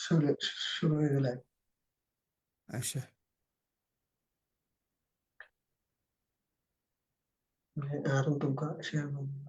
শুরু শুরু হয়ে গেলে আচ্ছা আর তোমরা শেয়ার করবো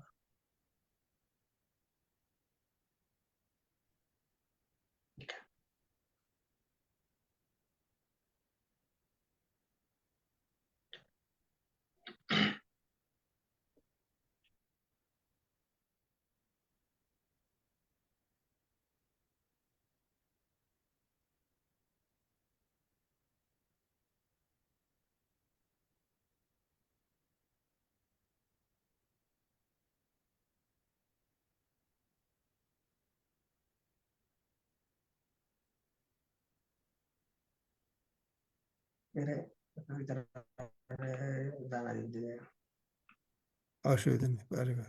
এরে জানাই দিয়ে অসুবিধা নেই পারবে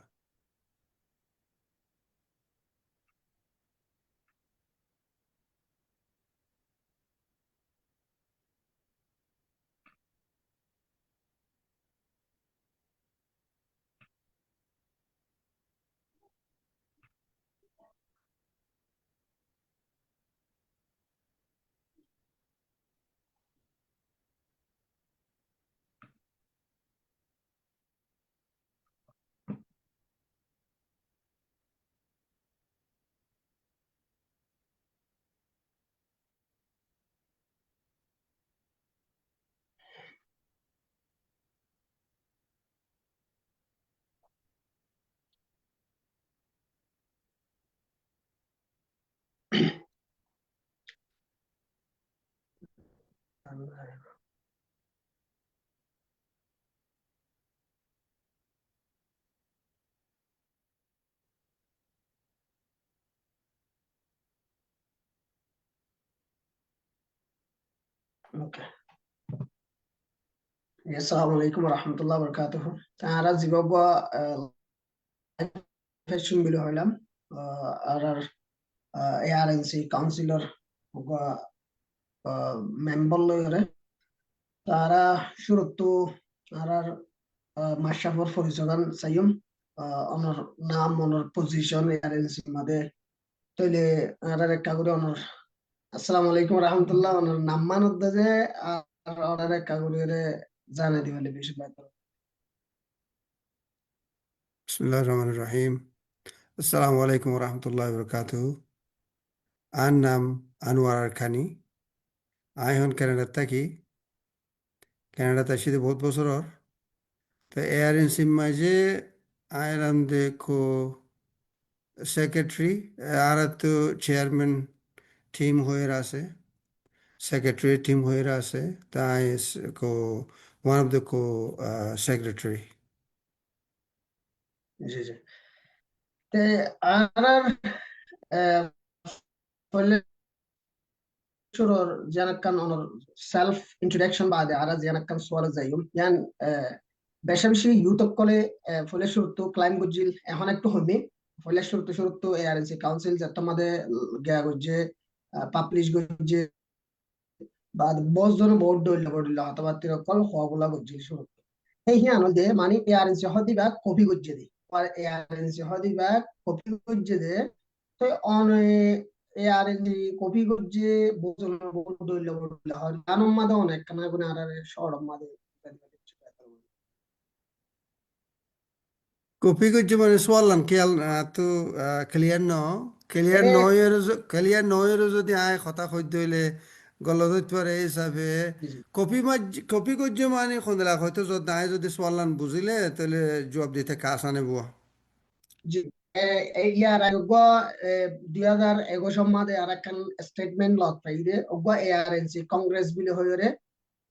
ওকে আসসালামু আলাইকুম ওয়া রাহমাতুল্লাহি ওয়া বারাকাতুহু তারা জিবাবা ফ্যাশন বিল হইলাম আর এআরএনসি কাউন্সিলর মেম্বার লয়রে তারা শুরুতো আর মাশরাফর পরিচয়ন সাইয়ুম অনর নাম অনর পজিশন এআরএনসি মাদে তইলে আর একটা করে অনর আসসালামু আলাইকুম ওয়া রাহমাতুল্লাহ অনর নাম মানত যে আর অর্ডার একটা করে জানাই দিবেন বেশি ভালো বিসমিল্লাহির রহমানির রহিম আসসালামু আলাইকুম ওয়া রাহমাতুল্লাহি ওয়া বারাকাতুহু আর নাম আনোয়ার আর খানি আই হন কানাডা থাকি কানাডাতে আসিতে বহুত বছর তো এআরএনসি মাঝে আইরাম দেখো সেক্রেটারি আর তো চেয়ারম্যান টিম হয়ে আছে সেক্রেটারি টিম হয়ে আছে তাই কো one of the co secretary জি জি তে আর ফলে شرور جانا كان اونر سيلف انتروداكشن بعد على جانا كان سوال زيهم يعني বেশা বেশি ইউটিউব কলে ফলে শুরুতো ক্লাইম গজিল এখন একটু হবে ফলে শুরুতো এআরএনসি কাউন্সিল যত আমাদের গিয়া গজে পাবলিশ গজে বা বস জন বোর্ড অথবা তিরকল হওয়াগুলা গজিল শুরুতো এই হিয়ানো দে মানে এআরএনসি হদিবা কপি গজে দে আর এআরএনসি হদিবা কপি গজে দে তো অন এআরএনসি কপি গজে বোজন বোর্ড হয় জানম মাদে অনেক কানা গুনা আর শহর মাদে কপি করছে মানে সোয়ালান খেয়াল তো এরে ক্লিয়ার নয়ের যদি আয় কথা সহ্য হইলে গলত পারে এই হিসাবে জি জি কপি করছে মানে খন্দলা হয়তো যত নাই যদি সোয়ালান বুঝিলে তাহলে জবাব দিতে কাজ আনিব জি ইয়ার আগে 2011 সম্মাদে আর একখান স্টেটমেন্ট লত পাইরে ওগো এআরএনসি কংগ্রেস বিলে হইরে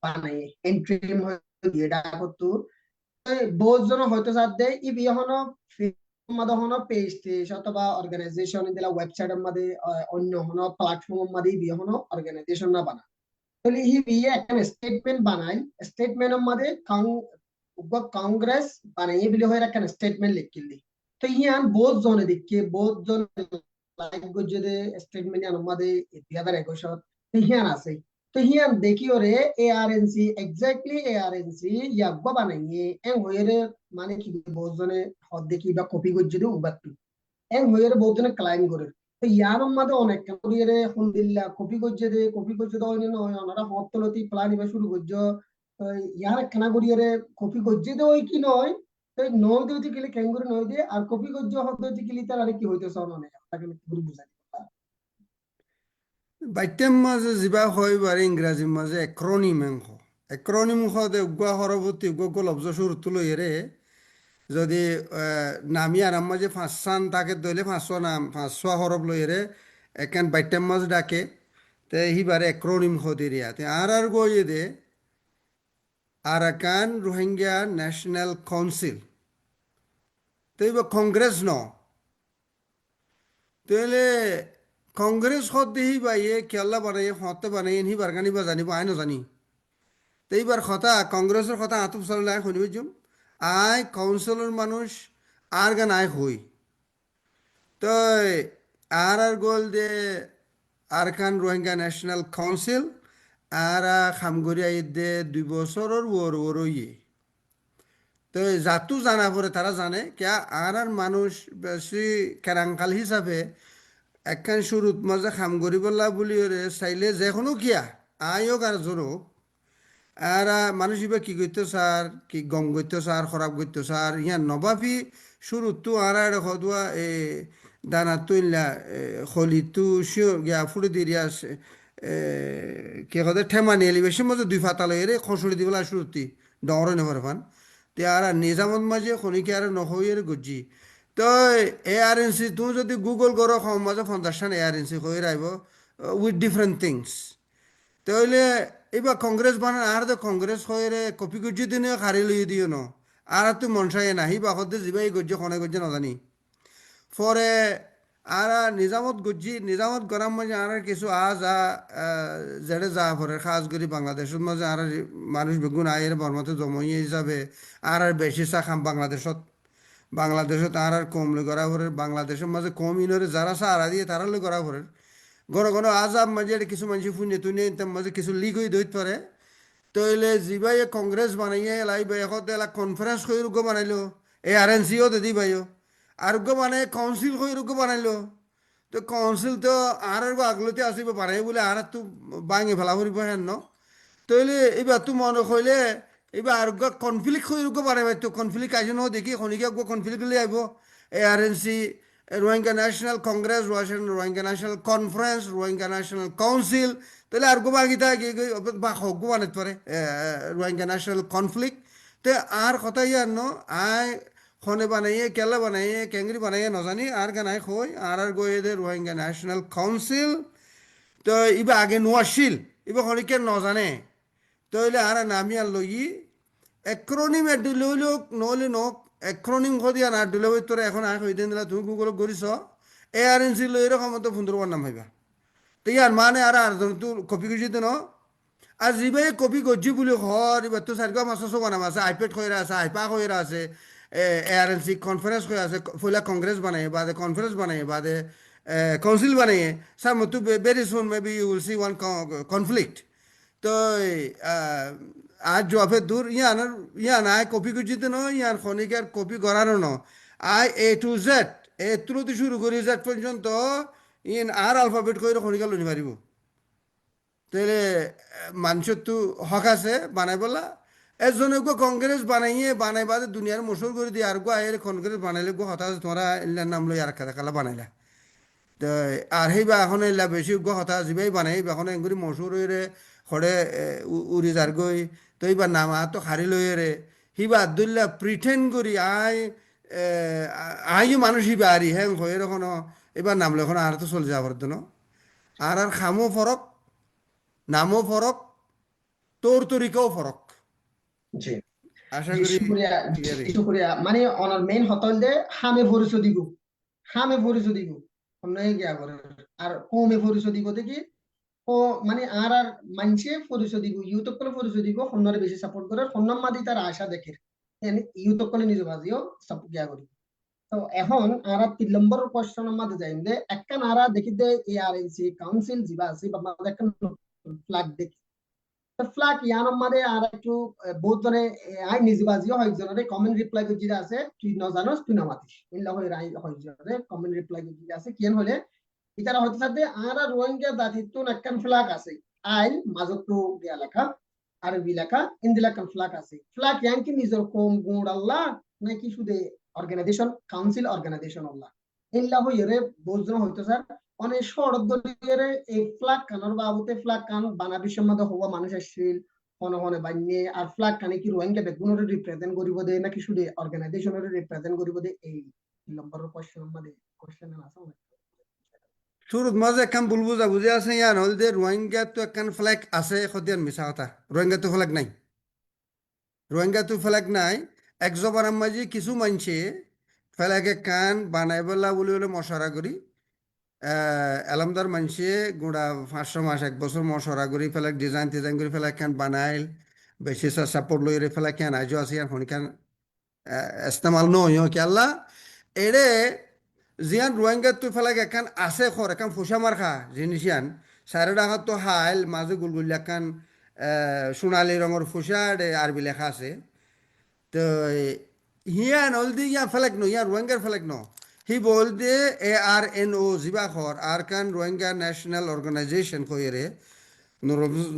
বানাই এন্ট্রিম হয়ে দিয়ে ডাকতো বহুত জন হয়তো সাথে ই বিহনো মাদে হনো পেজ টেজ অথবা অর্গানাইজেশন দিলা ওয়েবসাইটের মাদে অন্য হনো প্ল্যাটফর্ম মাদে বিহনো অর্গানাইজেশন না বানা তাহলে ই বিয়ে একটা স্টেটমেন্ট বানাই স্টেটমেন্টের মাদে কংগ্রেস বানাই বিলে হয়ে একটা স্টেটমেন্ট লিখিলি তো ইয়ান বহুত জনে দেখে বহুত জন লাইক গজে স্টেটমেন্ট ইয়ান মাদে 2021 তো ইয়ান আছে তো হিয়ান দেখি ওরে এআরএনসি এক্স্যাক্টলি এআরএনসি ইয়াগবা বানাইয়ে এং হইরে মানে কি বহুত জনে হদ দেখি বা কপি গজে দে উবাত্তু এং হইরে বহুত জনে ক্লাইম করে তো ইয়ার মধ্যে অনেক করিয়ে হুন্দিল্লা কপি করছে তো ওনারা হতলতি প্ল্যান ইবে শুরু করছো ইয়ার একখানা করিয়ে কপি করছে তো ওই কি নয় তো নয় দিয়ে গেলে ক্যাঙ্গুরি নয় দিয়ে আর কপি করছে হতে গেলে তার আর কি হইতেছে অনেক তাকে বুঝাই বাইটেম মাঝে যিবা হয় বারে ইংৰাজীৰ মাঝে এক্ৰনিম অংশ এক্ৰনিম অংশ উগোৱা সৰবতী উগোৱা লব্জ শুরুত লইরে যদি নামি আরাম মাঝে ফাঁসান তাকে দইলে ফাঁসশো নাম ফাঁসশো হরফ লইরে একান বাইটেম মাঝ ডাকে তে হিবারে এক্রনিম হদিরিয়া তে আর গইয়ে দে আরাকান রোহিঙ্গা ন্যাশনাল কাউন্সিল তো এবার কংগ্রেস ন তাহলে কংগ্রেস হত দেহি বাইয়ে কেলা বানাই হতে বানাই হি বারগানি বা জানিব আই নজানি তো এইবার কথা কংগ্রেসের কথা আতুপ সাল শুনিব জুম আই কাউন্সিলর মানুষ আর গান আই হই তো আর গোল দে আরকান রোহিঙ্গা ন্যাশনাল কাউন্সিল আর খামগরিয়া দে 2 বছরের ওর ইয়ে তো যাতু জানা পরে তারা জানে কে আর মানুষ বেশি কেরাঙ্কাল হিসাবে একখান শুরুত মাঝে খাম করিবলা বলি চাইলে যে কোনো কিয়া আয়োগ আর জোরক আর মানুষ এবার কি করতো স্যার কি গম করতো স্যার খরাব করতো স্যার ইয়া নবাফি শুরুত তো আর হদুয়া এ দানা তুইলা খলিতু শিও গিয়া ফুড়ে দিরিয়া কে কদে ঠেমানি এলি বেশি মাঝে 2 ফাতা লইরে খসড়ি দিবলা শুরুতি ডরে নেবার ফান তে আর নিজামত মাঝে খনিকে আর নহইয়ের গজ্জি তো এআরএনসি তুমি যদি গুগল করো মাঝে 50 এআরএনসি হয়ে রাইব উইথ ডিফারেন্ট থিংস তাহলে এবার কংগ্রেস বানান আর তো কংগ্রেস হয়ে কপি গজ্জি দিনে খারি লই দিও ন আর তুই মনসাই নাহি বাকতে যাবাই গজ্জি খনে গজ্জি নাজানি পরে আর নিজামত গজ্জি নিজামত গরম মাঝে আর কিছু জেড়ে যা পরে খাস করি বাংলাদেশের মাঝে আর মানুষ বেগুন আয়ের বর্মাতে জমইয়ে হিসাবে আর বেশি চা খাম বাংলাদেশত আর কম লই করা পরে বাংলাদেশের মাঝে কম ইনরে যারা সারা দিয়ে তারা লই করা পরে ঘন ঘন আজাব মাঝে কিছু মানুষ ফুনে তুনে তার মাঝে কিছু লিক হয়ে দইত পারে তইলে যিবাই কংগ্রেস বানাইয়ে লাইবে এখন এলা কনফারেন্স করে রুগো বানাইলো এআরএনসিও দিদি ভাইও আর গো মানে কাউন্সিল করে রুগো বানাইলো তো কাউন্সিল তো আর আগলতে আসিব বানাই বলে আর তো বাঙে ফেলা করিব হেন ন তইলে এবার তো মনে হইলে এবার আর কনফ্লিক্ট হয়ে রুগো বানাইবে তো কনফ্লিক্ট আইসে ন দেখি খনিকে কনফ্লিক্ট লিয়ে আইব ARNC Rohingya national congress Rohingya national conference Rohingya national council তাহলে আর গোবা গীতা বা হকু বানাইতে পারে রোহিঙ্গা ন্যাশনাল কনফ্লিক্ট তে আর কথা ইয়ার ন আয় খনে বানাইয়ে কেলা বানাইয়ে কেঙ্গরি বানাইয়ে নজানি আর গানাই খই আর গয়ে দে রোহিঙ্গা ন্যাশনাল কাউন্সিল তো ইবা আগে নোয়াশিল ইবা খনিকে নজানে তইলে আর নামি আর লই এক্রোনিম লইলোক নহলে নক এক্রোনিম দিয়া না দিলে তোরা এখন আয় হয়ে দিন তুমি গুগল করিস এআরএনসি লই এরকম তো ফুন্দরবার নাম হইবা তো ইয়ার মানে আর তো কপি করছি তো ন আর যিবাই কপি করছি বলে হর এবার তো সার্গা মাসও বানাম আছে আইপ্যাড হয়ে আছে আইপা হয়ে আছে এআরএনসি কনফারেন্স হয়ে আছে ফইলা কংগ্রেস বানাই বাদে কনফারেন্স বানাই বাদে কাউন্সিল বানাই সার মতো very soon maybe you will see one conflict তো আর জফে দূর ইয়ান আয় কপি করছিতে ন ইয়ান খনিকার কপি করারও ন আই A to Z এ তুলতে শুরু করি Z পর্যন্ত ইন আর আলফাবেট করে খনিকা লনি পারিব তাহলে মানুষের তো হক আছে বানাই বলা এজনে গো কংগ্রেস বানাই বাদে দুনিয়ার মশুর করে দিয়ে আর গো আয়ের কংগ্রেস বানাইলে গো হতাশ তোমরা ইল্লার নাম লই আর কালা বানাইলা তো আর সেইবা এখন এলা বেশি গো হতাশ যিবাই বানাই এখন এগুলি মশুর হয়ে হরে উড়ি যার গই তো এইবার নামা তো হারি লই রে হিবা আবদুল্লা প্রিটেন করি আই মানুষ হিবা আরি হ্যাঁ হয়ে এখন এবার নামলে এখন আর তো চলে যাবার জন্য আর খামও ফরক নামও ফরক তোর তরিকাও ফরক জি আশা জি করি শুক্রিয়া ক্লিয়ারই শুক্রিয়া মানে অনার মেইন হতল দে হামে ভরিস দিব অন্য গিয়া করে আর কমে ভরিস দিব দেখি ও মানে আর মানছে পরিচয় দিব ইউটিউব করে পরিচয় দিব অন্যরে বেশি সাপোর্ট করে অন্য মাদি তার আশা দেখে ইউটিউব করে নিজে বাজিও সাপোর্ট গিয়া করি তো এখন আর 3 নম্বর কোশ্চেনের মধ্যে যাই যে একখান আর দেখি দে এআরএনসি কাউন্সিল যিবা আছে বা আমাদের একটা ফ্ল্যাগ দেখি ফ্ল্যাগ ইয়ানোর মধ্যে আর একটু বহুত জনে আই নিজে বাজিও হয় জনে কমেন্ট রিপ্লাই করে যেটা আছে তুই ন জানোস তুই না মাতিস ইল্লা হই রাই হয় জনে কমেন্ট রিপ্লাই করে যেটা আছে কেন হলে ইতারা হইতে সাথে আর রোহিঙ্গা জাতিত্ব একখান ফ্ল্যাগ আছে আইল মাজতো দিয়া লেখা আরবি লেখা হিন্দি লেখান ফ্ল্যাগ আছে ফ্ল্যাগ ইয়াঙ্কি নিজের কম গুণ আল্লাহ নাকি শুধু অর্গানাইজেশন কাউন্সিল অর্গানাইজেশন আল্লাহ ইল্লা হইরে বোঝনো হইতো স্যার অনেক শহর দলিয়ে এই ফ্ল্যাগ কানোর বাবুতে ফ্ল্যাগ কান বানা বিশ্বের মধ্যে হওয়া মানুষ আসছিল হনে হনে বান্যে আর ফ্ল্যাগ কানে কি রোহিঙ্গা বেগুনের রিপ্রেজেন্ট করিব দে নাকি শুধু অর্গানাইজেশনের রিপ্রেজেন্ট করিব দে এই নম্বরের কোশ্চেনের মধ্যে কোশ্চেন আছে শুরুত মাঝে একখান ভুল বুঝা বুঝি আছে ইয়ান হল যে রোহিঙ্গা তো একখান ফ্ল্যাগ আছে সদিয়ান মিছা কথা রোহিঙ্গা তো ফ্ল্যাগ নাই রোহিঙ্গা তো ফ্ল্যাগ নাই এক জবানার মাঝে কিছু মানছে ফ্ল্যাগ একখান বানাই বেলা বলে বলে মশারা করি এলামদার মানছে গুড়া 500 মাস 1 বছর মশারা করি ফ্ল্যাগ ডিজাইন টিজাইন করে ফ্ল্যাগ খান বানাইল বেশি সাপোর্ট লই রে ফ্ল্যাগ খান আজও আছে আর হনিখান ইস্তেমাল নয় কি আল্লাহ এরে জিয়ান রোহিঙ্গা তো ফেলাক এখান আছে খর এখান ফুসা মার খা জিনিসিয়ান সাড়ে টাকা তো হাইল মাঝে গুলগুল এখান সোনালি রঙের ফুসা আরবি লেখা আছে তো হিয়ান হলদি ইয়া ফেলাক ন ইয়া রোহিঙ্গার ফেলাক ন হি বল দে ARNO জিবা খর আর কান রোহিঙ্গা ন্যাশনাল অর্গানাইজেশন কইরে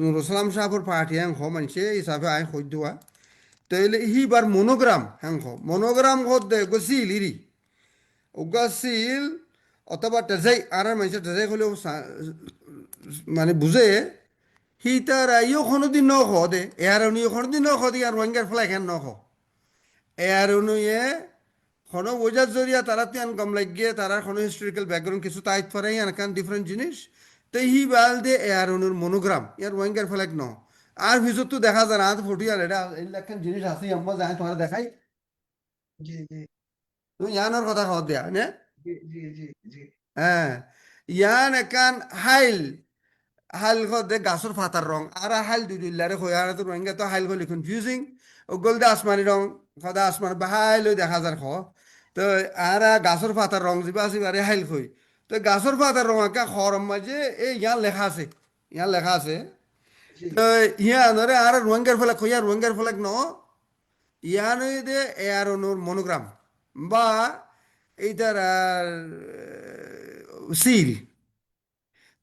নুরুসলাম সাহেবর পার্টি হ্যাং হ মানছে হিসাবে আই খৈ দেওয়া তাইলে হিবার মনোগ্রাম হ্যাং হ মনোগ্রাম হদ দে গছিল ইরি উগাছিল অথবা টেজাই আর মানুষের টেজাই হলেও মানে বুঝে হি তার ইও কোনোদিন ন খ দে এয়ার উনিও কোনোদিন ন খ দে আর রোহিঙ্গার ফ্লাই খান ন খ এয়ার উনুয়ে কোনো বোঝার জরিয়া তারা তিয়ান গম লাগিয়ে তারা কোনো হিস্টোরিক্যাল ব্যাকগ্রাউন্ড কিছু তাইত পারে এনকান ডিফারেন্ট জিনিস তো হি বাল দে এয়ার উনুর মনোগ্রাম ইয়ার রোহিঙ্গার ফ্লাগ ন আর ভিতর তো দেখা যায় না তো ফটো আর এটা এইলাখান জিনিস আছে আমরা যাই তোমার দেখাই জি জি তুমি জানার কথা খাওয়া দেয়া না জি জি জি জি হ্যাঁ ইয়ান একান হাইল হাইল দে গাছর ফাতার রং আর হাইল দুই দুইলারে হয়ে আর তো রোহিঙ্গা তো হাইল হলে কনফিউজিং ও গল দে আসমানি রং সদা আসমান বা হাইল দেখা যার খ তো আর গাছর ফাতার রং যিবা আছে বারে হাইল কই তো গাছর ফাতার রং একা খরম মাঝে এই ইয়ান লেখা আছে ইয়ান লেখা আছে জি তো ইয়ানরে আর রোহিঙ্গার ফেলাক কইয়া রোহিঙ্গার ফেলাক ন ইয়ান দে এয়ার অনুর মনোগ্রাম বা এইটার সিল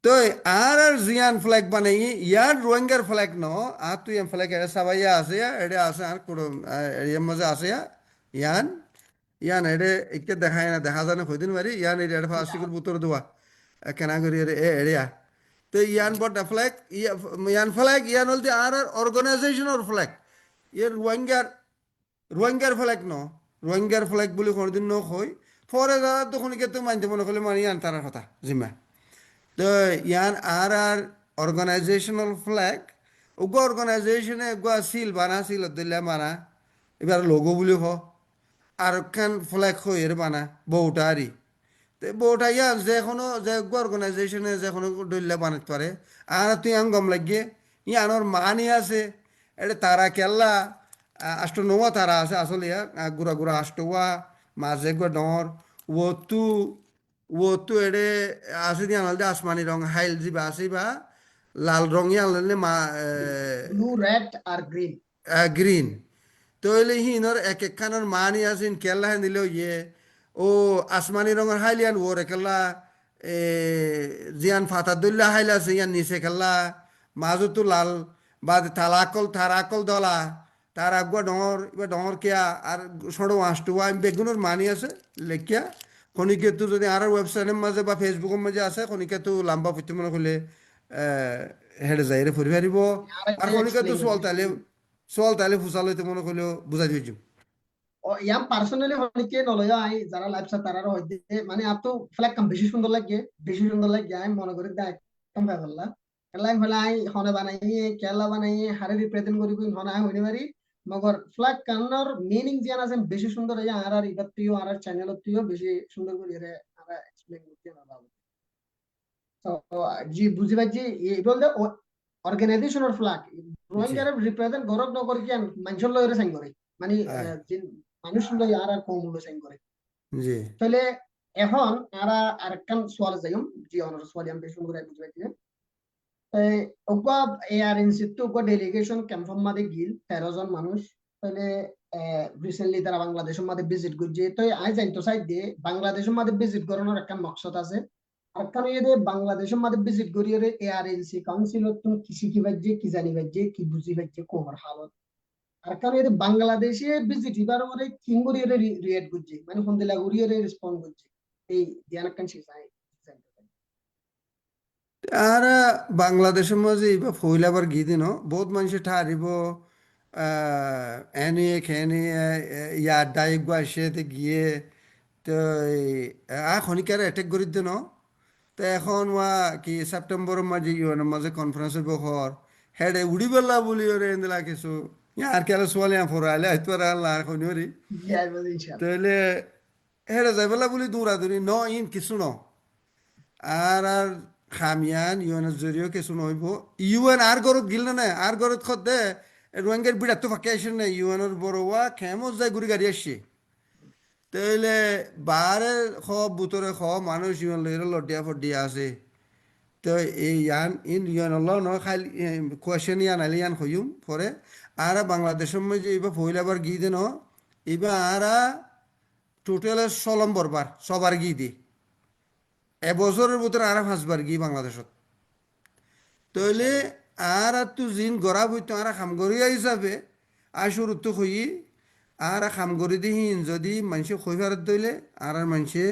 তো আর জিয়ান ফ্ল্যাগ বানাই ইয়ার রোহিঙ্গার ফ্ল্যাগ ন আর তুই এম ফ্ল্যাগ এটা সাবাইয়া আছে এটা আছে আর কোনো এর মাঝে আছে ইয়ান ইয়ান এটা একে দেখায় না দেখা যায় না কইদিন পারি ইয়ান এটা ফাস্টিকুর বুতর দেওয়া কেনা করি এরিয়া তো ইয়ান বট ফ্ল্যাগ ইয়ান ফ্ল্যাগ ইয়ান হলতে আর অর্গানাইজেশনের ফ্ল্যাগ ইয়ার রোহিঙ্গার ফ্ল্যাগ ন রোহিঙ্গার ফ্ল্যাগ বলে কোনোদিন ন কই ফরে যারা তখন তো মানতে মনে করলে মানি ইয়ান তার কথা জিম্মা তো ইয়ান আর অর্গানাইজেশনাল ফ্ল্যাগ ওগো অর্গানাইজেশনে গো সিল বানা সিল দিলে বানা এবার লোগো বুলি হ আর খান ফ্ল্যাগ হয়ে বানা বউটারি তো বউটা ইয়ান যে কোনো যে গো অর্গানাইজেশনে যে কোনো দলিলে বানাতে পারে আর তুই আং গম লাগিয়ে ইয়ানোর মানি আছে এটা তারা কেল্লা আষ্ট নোয়া তারা আছে আসলে গুড়া গুড়া আষ্টওয়া মাঝে গো ডর ও তো এড়ে আছে দিয়ে আনলে আসমানি রং হাইল যিবা আছে বা লাল রং আনলে মা ব্লু রেড আর গ্রিন গ্রিন তো এলে হিনর এক একখানোর মানি আছেন কেল্লা হেন দিলেও ইয়ে ও আসমানি রঙের হাইলিয়ান ওর একেল্লা জিয়ান ফাতা দল্লা হাইল আছে ইয়ান নিচে খেলা মাজু তো লাল বা থারাকল দলা তার আগুয়া ডর এবার ডর কেয়া আর সড়ো আঁচটুয়া বেগুনের মানি আছে লেখিয়া খনিকে তো যদি আর ওয়েবসাইটের মাঝে বা ফেসবুকের মাঝে আছে খনিকে তো লাম্বা ফুটি মনে করলে হেঁটে যাই রে ফুরি ফারিব আর খনিকে তো সোয়াল তাইলে ফুসাল হইতে মনে করলেও বুঝাই দিয়েছি ও ইয়াম পার্সোনালি অনেকে নলয় আই যারা লাইভ সাথে তারা হইতে মানে আপ তো ফ্ল্যাগ কাম বেশি সুন্দর লাগে আমি মনে করি দেখ কম ভাই বললা লাইভ হলে আই হনে বানাইয়ে কেলা বানাইয়ে হারে রিপ্রেজেন্ট করিব হনে আই হইতে পারি মগর ফ্ল্যাগ কান্নর মিনিং জিয়ান আছে বেশি সুন্দর হইয়া আর ইবাত প্রিয় আর চ্যানেল প্রিয় বেশি সুন্দর করে রে আর এক্সপ্লেইন করতে না বাবু তো জি বুঝি পাচ্ছি এই বলতে অর্গানাইজেশনের ফ্ল্যাগ জি রোহিঙ্গার রিপ্রেজেন্ট গরব নকর কি মানুষের লয়রে সাইন করে মানে হ্যাঁ মানুষ লই আর কম মূল্য সাইন করে জি তাহলে এখন আরেকখান সোয়াল যাইম জি অনার সোয়াল আমি বেশি করে বুঝি পাচ্ছি ওগা এআরএনসি তো ওগা ডেলিগেশন ক্যাম্পম মাদে গিল 13 জন মানুষ তাহলে রিসেন্টলি তারা বাংলাদেশের মাঝে ভিজিট করছে তো আই জানি তো সাইড দিয়ে বাংলাদেশের মাঝে ভিজিট করানোর একটা মকসদ আছে আর কারণ এদের বাংলাদেশের মধ্যে ভিজিট করিয়ে এআরএনসি কাউন্সিল তুমি কিসি কি বাজে কি জানি বাজে কি বুঝি বাজে কোমর হালত আর কারণ এদের বাংলাদেশে ভিজিট এবার মানে কিঙ্গুরিয়ে রিয়েক্ট করছে মানে হন্দিলা গুরিয়ে রেসপন্ড করছে এই দিয়ানাকান শিখাই। আর বাংলাদেশের মাঝে এবার ফইলাবার গিয়ে ন বহুত মানুষে ঠারিব এনে খেনে ইয়ার ডাইক বা সেতে গিয়ে তো খনিকার অ্যাটেক করে দিন তো এখন কি সেপ্টেম্বরের মাঝে ইউএনের মাঝে কনফারেন্স হইব হর হেডে উড়ি বেলা বলি ওরে এন্দলা কিছু আর কেলা সোয়ালে ফরাইলে হয়তো আর আল্লাহ খনিওরি তাহলে হেডে যাই বেলা বলি দৌড়াদৌড়ি ইন কিছু আর খামিয়ান ইউএনের জরিও কিছু নহইব ইউএন আর গরত গিল না আর গরত খত দে রোহিঙ্গার বিড়াত তো ফাঁকে আসেন না ইউএনের বড় খেমত যায় ঘুরি গাড়ি আসছে তাইলে বারে বুতরে মানুষ ইউএন লইরে লডিয়া ফডিয়া আছে তো এই ইন ইউএন খালি কোয়েশন ইয়ান আলি ইয়ান হইম পরে আর বাংলাদেশের মধ্যে এবার পহিলাবার গিয়ে দেন এবার আর টোটাল সলম্বরবার সবার গিয়ে দি এবছরের ভিতরে আর 5বার গিয়ে বাংলাদেশত তইলে আর তো জিন গড়া বইতো আর খামগরিয়া হিসাবে আর শুরুত হই আর খামগরি দিহিন যদি মানুষে খই ফেরত দইলে আর মানুষে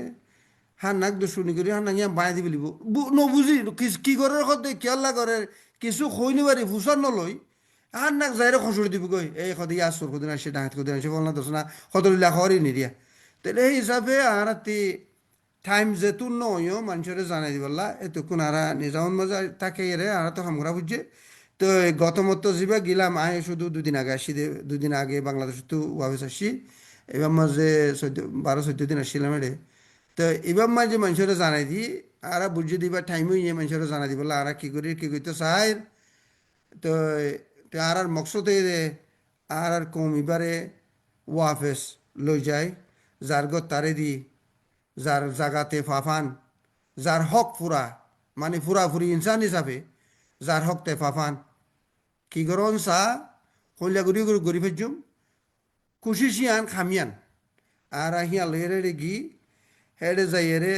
হার নাক দুশুনি করি হার নাকি বাঁই দিব লিব নবুঝি কি করে সদে কিয়ল্লা করে কিছু খই নিবারি ফুসার নলই হার নাক যাইরে খসুরি দিব গই এই সদি আসর কদিন আসে ডাঙাত কদিন আসে বল না দোষ না সদরিলা খবরই নিদিয়া তাহলে এই হিসাবে আর টাইম যেহেতু নয়ও মানুষের জানাই দিবলা এতক্ষণ আর নিজামন মজা তাকে এরে আর তো হামগরা বুঝছে তো গত মতো যাবা গেলাম শুধু 2 দিন আগে আসি 2 দিন আগে বাংলাদেশ তো ওয়াবিস আসছি এবার মাঝে 12-14 দিন আসছিলাম এড়ে তো এবার মাঝে মানুষের জানাই দি আর বুঝে দিবা টাইমও ইয়ে মানুষের জানাই দিবলা আর কি করতে চাই তো আর মকসদে আর কম এবারে ওয়াফেস লই যায় যার গত তারে দি যার জাগাতে ফাফান যার হক ফুরা মানে ফুরাফুরি ইনসান হিসাবে যার হক তে ফাফান কি করন সা কইলা গরি ফেজুম কুশিসিয়ান খামিয়ান আর আহিয়া লইরে গি হেডে যাইরে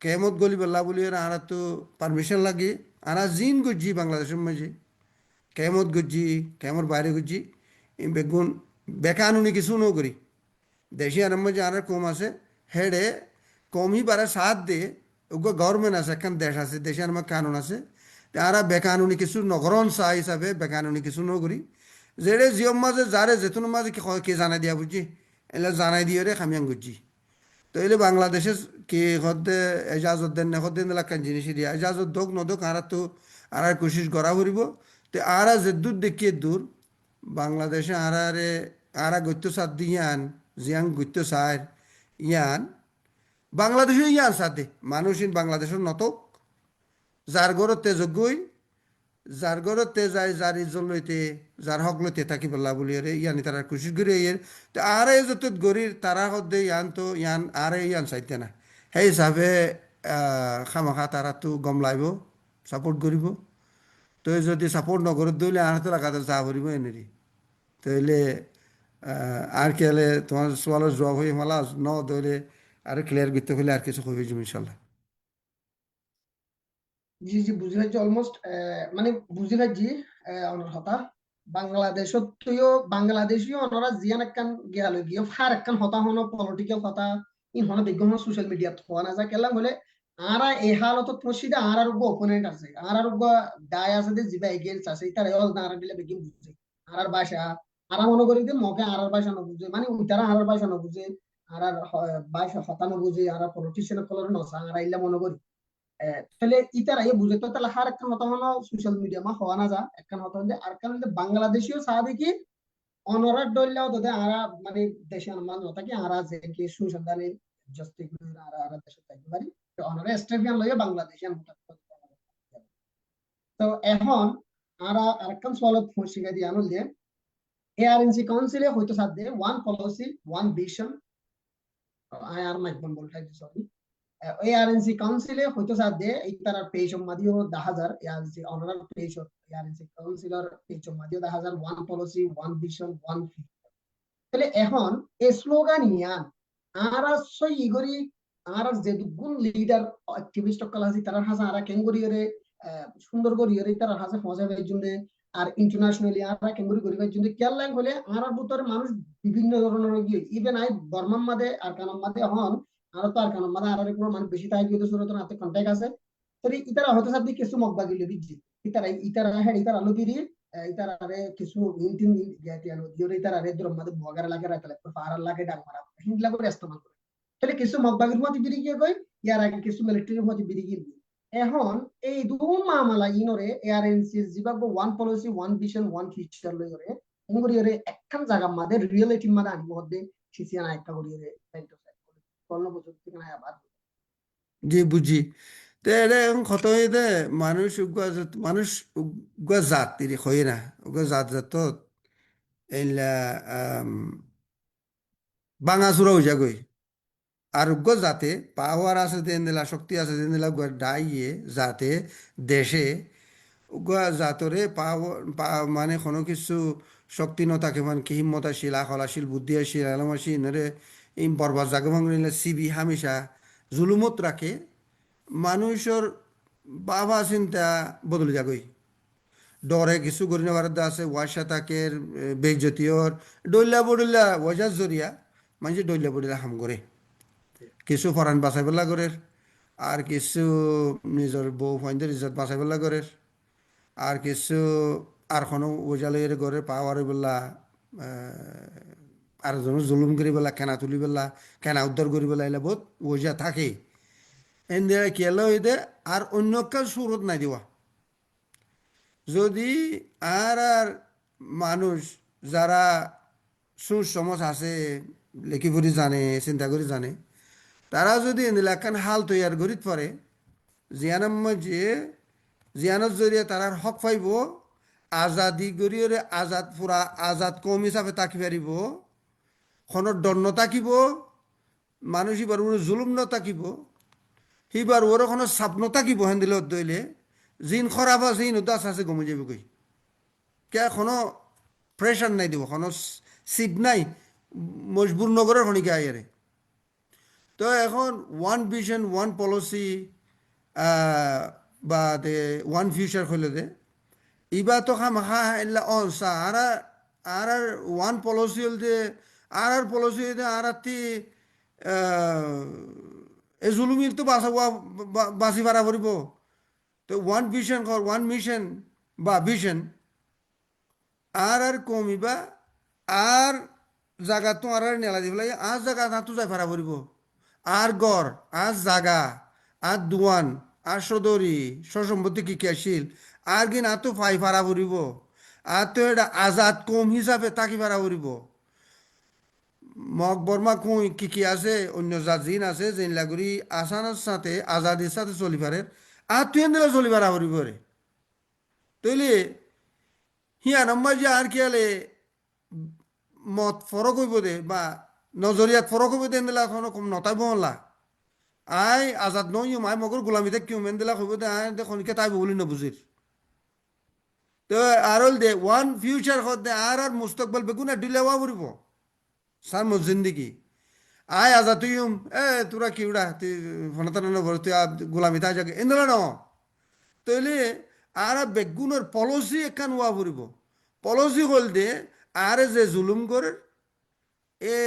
কেমত গলি বল্লা বলি আর তো পারমিশন লাগে আর জিন গুজি বাংলাদেশের মাঝে কেমত গুজি কেমর বাইরে গুজি বেগুন বেকানুনি কিছু ন করি দেশি আর মাঝে আর কম আছে হেডে কমই পারে সাথ দে ওগো গভর্নমেন্ট আছে একখান দেশ আছে দেশে আমার কানুন আছে তারা বেকানুনি কিছু নগরণ চাহ হিসাবে বেকানুনি কিছু নগরি যেড়ে জিয়ম মাঝে যারে যেতুন মাঝে কে জানাই দিয়া বুঝছি এলে জানাই দিয়ে রে খামিয়াং গুজি তো এলে বাংলাদেশে কে হদে এজাজত দেন না হদেন এলাকান জিনিস দিয়া এজাজত দোক নদোক আর তো আর কোশিশ করা ফুরিব তো আর যে দূর দেখিয়ে দূর বাংলাদেশে আর গত্য সাত দিয়ান জিয়াং গত্য সার ইয়ান বাংলাদেশে ইয়ার সাথে মানুষ বাংলাদেশের নতক যার গরতে যোগ্যই যার গরতে যায় যার ইজ্জত লইতে যার হক লইতে থাকি বললা বলি রে ইয়ানি তারা খুশি করে ইয়ের তো আর যত গরির তারা হদে ইয়ান তো ইয়ান আর ইয়ান চাইতে না সেই হিসাবে খামাখা তারা তো গম লাইব সাপোর্ট করিব তো যদি সাপোর্ট নকরে দইলে আর তো লাগাতে যা করিব এনেরি তইলে আর কি হলে তোমার সোয়ালের জবাব হয়ে মালা ন দইলে আর ক্লিয়ার করতে হলে আর কিছু কইবে ইনশাল্লাহ। জি জি বুঝি পাইছি অলমোস্ট মানে বুঝি পাইছি অনার কথা বাংলাদেশত তুইও বাংলাদেশীয় অনারা জিয়ান একখান গিয়া লই গিয়ে ফার একখান হতা হনো পলিটিক্যাল কথা ইন হনো বিজ্ঞান সোশ্যাল মিডিয়াত হওয়া না যায় কেলাম হলে আর এই হালতত পড়ছিদে আর ওপোনেন্ট আছে আর দায় আছে যে জিবা এগেইনস্ট আছে ইতার এওজ না আর দিলে বেগিন বুঝছে আর ভাষা আর মনে করি যে মকে আর ভাষা না বুঝে মানে উতারা আর ভাষা না বুঝে আর ভাষা হতা না বুঝে আর পলিটিশিয়ান কলর নসা আর ইল্লা মনে করি তাহলে ইতারা বুঝে তো তাহলে হার একটা হতা হলো সোশ্যাল মিডিয়া মা হওয়া না যা একটা হতা হলে আর কারণ বাংলাদেশীয় সাহাবে কি অনরার ডইলাও তো আরা মানে দেশে মান হতা কি আরা যে কি সুসন্ধানে জাস্টিক আরা আরা দেশে থাকতে পারি তো অনরা স্টেফিয়ান লইয়া বাংলাদেশিয়ান তো এখন আরা আরেকখান সওয়ালত শিখা দিয়ে আনল যে এআরএনসি কাউন্সিলে হয়তো সাথে ওয়ান পলিসি ওয়ান ভিশন আই আর মাইকবন বলটাই সরি এআরএনসি কাউন্সিলে হয়তো সাথে এই তারা পেজ মাদিও 10,000 এআরএনসি অনারাল পেজ এআরএনসি কাউন্সিলর পেজ মাদিও 10,000 one policy one vision one future তাহলে এখন এই স্লোগান ইয়ান আর সই ইগরি আর যে দুগুণ লিডার অ্যাক্টিভিস্ট কাল আছে তারা হাসা আর কেঙ্গুরিয়রে সুন্দর করিয়রে তারা হাসা পৌঁছাবার জন্য আর ইন্টারন্যাশনালি আর কেঙ্গুরি করিবার জন্য কেয়ারলাইন হলে আর ভিতরে মানুষ বিভিন্ন ধরনের রোগী ইভেন আই বর্মার মাঝে আর কানার মাঝে হন আর তো আর কানার মাঝে আর কোনো মানুষ বেশি তাই কিন্তু সুরত হাতে কন্ট্যাক্ট আছে তবে ইতারা হতে সাথে কিছু মগবা গিলে বিজি ইতারা হ্যাঁ ইতারা আলো দিরি ইতারা আরে কিছু ইনটিন গেটিয়ানো দিওরে ইতারা আরে দ্রম মাঝে ভগার লাগে রাখতে লাগবে পাহাড় লাগে ডাক মারা হিন্দলা করে ইস্তেমাল করে তাহলে কিছু মগবাগির মধ্যে বিরি গিয়ে কই ইয়ার আগে কিছু মিলিটারির মধ্যে বিরি গিয়ে এখন এই দু মামলা ইনরে এআরএনসির জিবাগো one policy one vision one future লইরে ইনগরিয়রে একখান জায়গা মাদে রিয়েলিটি মাদে আনি মধ্যে সিসিয়ানা একটা করিয়রে সাইড কর্ণ প্রযুক্তি না আবার জি বুঝি তে এটা এখন কত হইতে মানুষ উগ্র জাত তিরি হই না উগ্র জাত জাত এইলা বাঙাচুরা হয়ে যাগই আর উগ্র জাতে পাওয়ার আছে দেন দিলা শক্তি আছে দেন দিলা ডাইয়ে জাতে দেশে উগ্র জাতরে মানে কোনো কিছু শক্তি নথাকে মানে কি হিম্মতাশীল আখলাশীল বুদ্ধিশীল আলমাশীল নরে এই বরবাদ জাগে ভাঙলে সিবি হামেশা জুলুমত রাখে মানুষের বাবা চিন্তা বদলে যাগই ডরে কিছু করি নেবার আছে ওয়াসা তাকের বেজতীয়র ডইলা বডিলা ওয়াজার জরিয়া মানুষ ডইলা বডিলা হাম করে কিছু ফরান বাঁচাই পেলা করে আর কিছু নিজের বউ ফাইনদের ইজ্জত বাঁচাই পেলা করে আর কিছু আর কোনো ওজালের ঘরে পাওয়ার বেলা আর জন জুলুম করি বেলা কেনা তুলি বেলা কেনা উদ্ধার করি বেলা এলে বহুত ওজা থাকে এনে কেলা হইতে আর অন্য কাজ সুরত নাই দেওয়া যদি আর মানুষ যারা সুসমাজ আছে লেখি পড়ি জানে চিন্তা করে জানে তারা যদি এলাকান হাল তৈয়ার করিত পারে জিয়ানার মাঝে জিয়ানোর জরিয়ে তারার হক পাইব আজাদি গরিয়রে আজাদ পুরা আজাদ কম হিসাবে তাকি পারিব খনৰ দণ্ড তাকিব মানুষ এবার ওর জুলুম নতাকিব সিবার ওর কোনো চাপ নতাকিব হেন দিলে দইলে জিন খরাব আছে জিন উদাস আছে গমে যাবে কই কে কোনো প্রেশার নাই দিব কোনো সিট নাই মজবুর নগরের খনিকে আইয়ারে তো এখন ওয়ান ভিশন ওয়ান পলিসি বা দে ওয়ান ফিউচার হইলে দে ইবা তো খামাখা এলা অনসা আর ওয়ান পলিসি হল যে আর পলিসি হইতে আর এই জুলুমির তো বাঁচি ভাড়া পড়ব তো ওয়ান ভিশন কর ওয়ান মিশন বা ভিশন আর কমিবা আর জায়গা তো আর নেলা দিব লাগে আর জায়গা না তো যাই ভাড়া পড়ব আর গড় আর জাগা আর দোয়ান আর সদরি সসম্পত্তি কি আসিল আর কি না তো ফাই ভাড়া পড়ব আর তো এটা আজাদ কম হিসাবে তাকি ভাড়া পড়ব মগ বর্মা কুই কি আছে অন্য জাত জিন আছে জিনলাগুড়ি আসানোর সাথে আজাদির সাথে চলি পারে আর তুই দিলে চলি পারা পড়ব রে তৈলে হিয়া নম্বর যে আর কি হলে মত ফরক হইব দে বা নজরিয়াত ফরক হইব দেন দিলা কোনো কম নতাইব হলা আই আজাদ নই আই মগর গোলামিতে কিউ মেন দিলা হইব দে আই দেখনকে তাইব বলি নবুজির তো আর হল দে ওয়ান ফিউচার হত দে আর মুস্তকবল বেগুনা ডিলেওয়া পড়ব সার মোর জিন্দিগি আয় আজা তুই তোরা কি উড়া তুই ফোনাতান তুই গোলামি তাই যাকে এন্দলা ন তৈলে আর বেগুনের পলিসি এখান ওয়া ফুরিব পলিসি হল দে আর যে জুলুম করে এ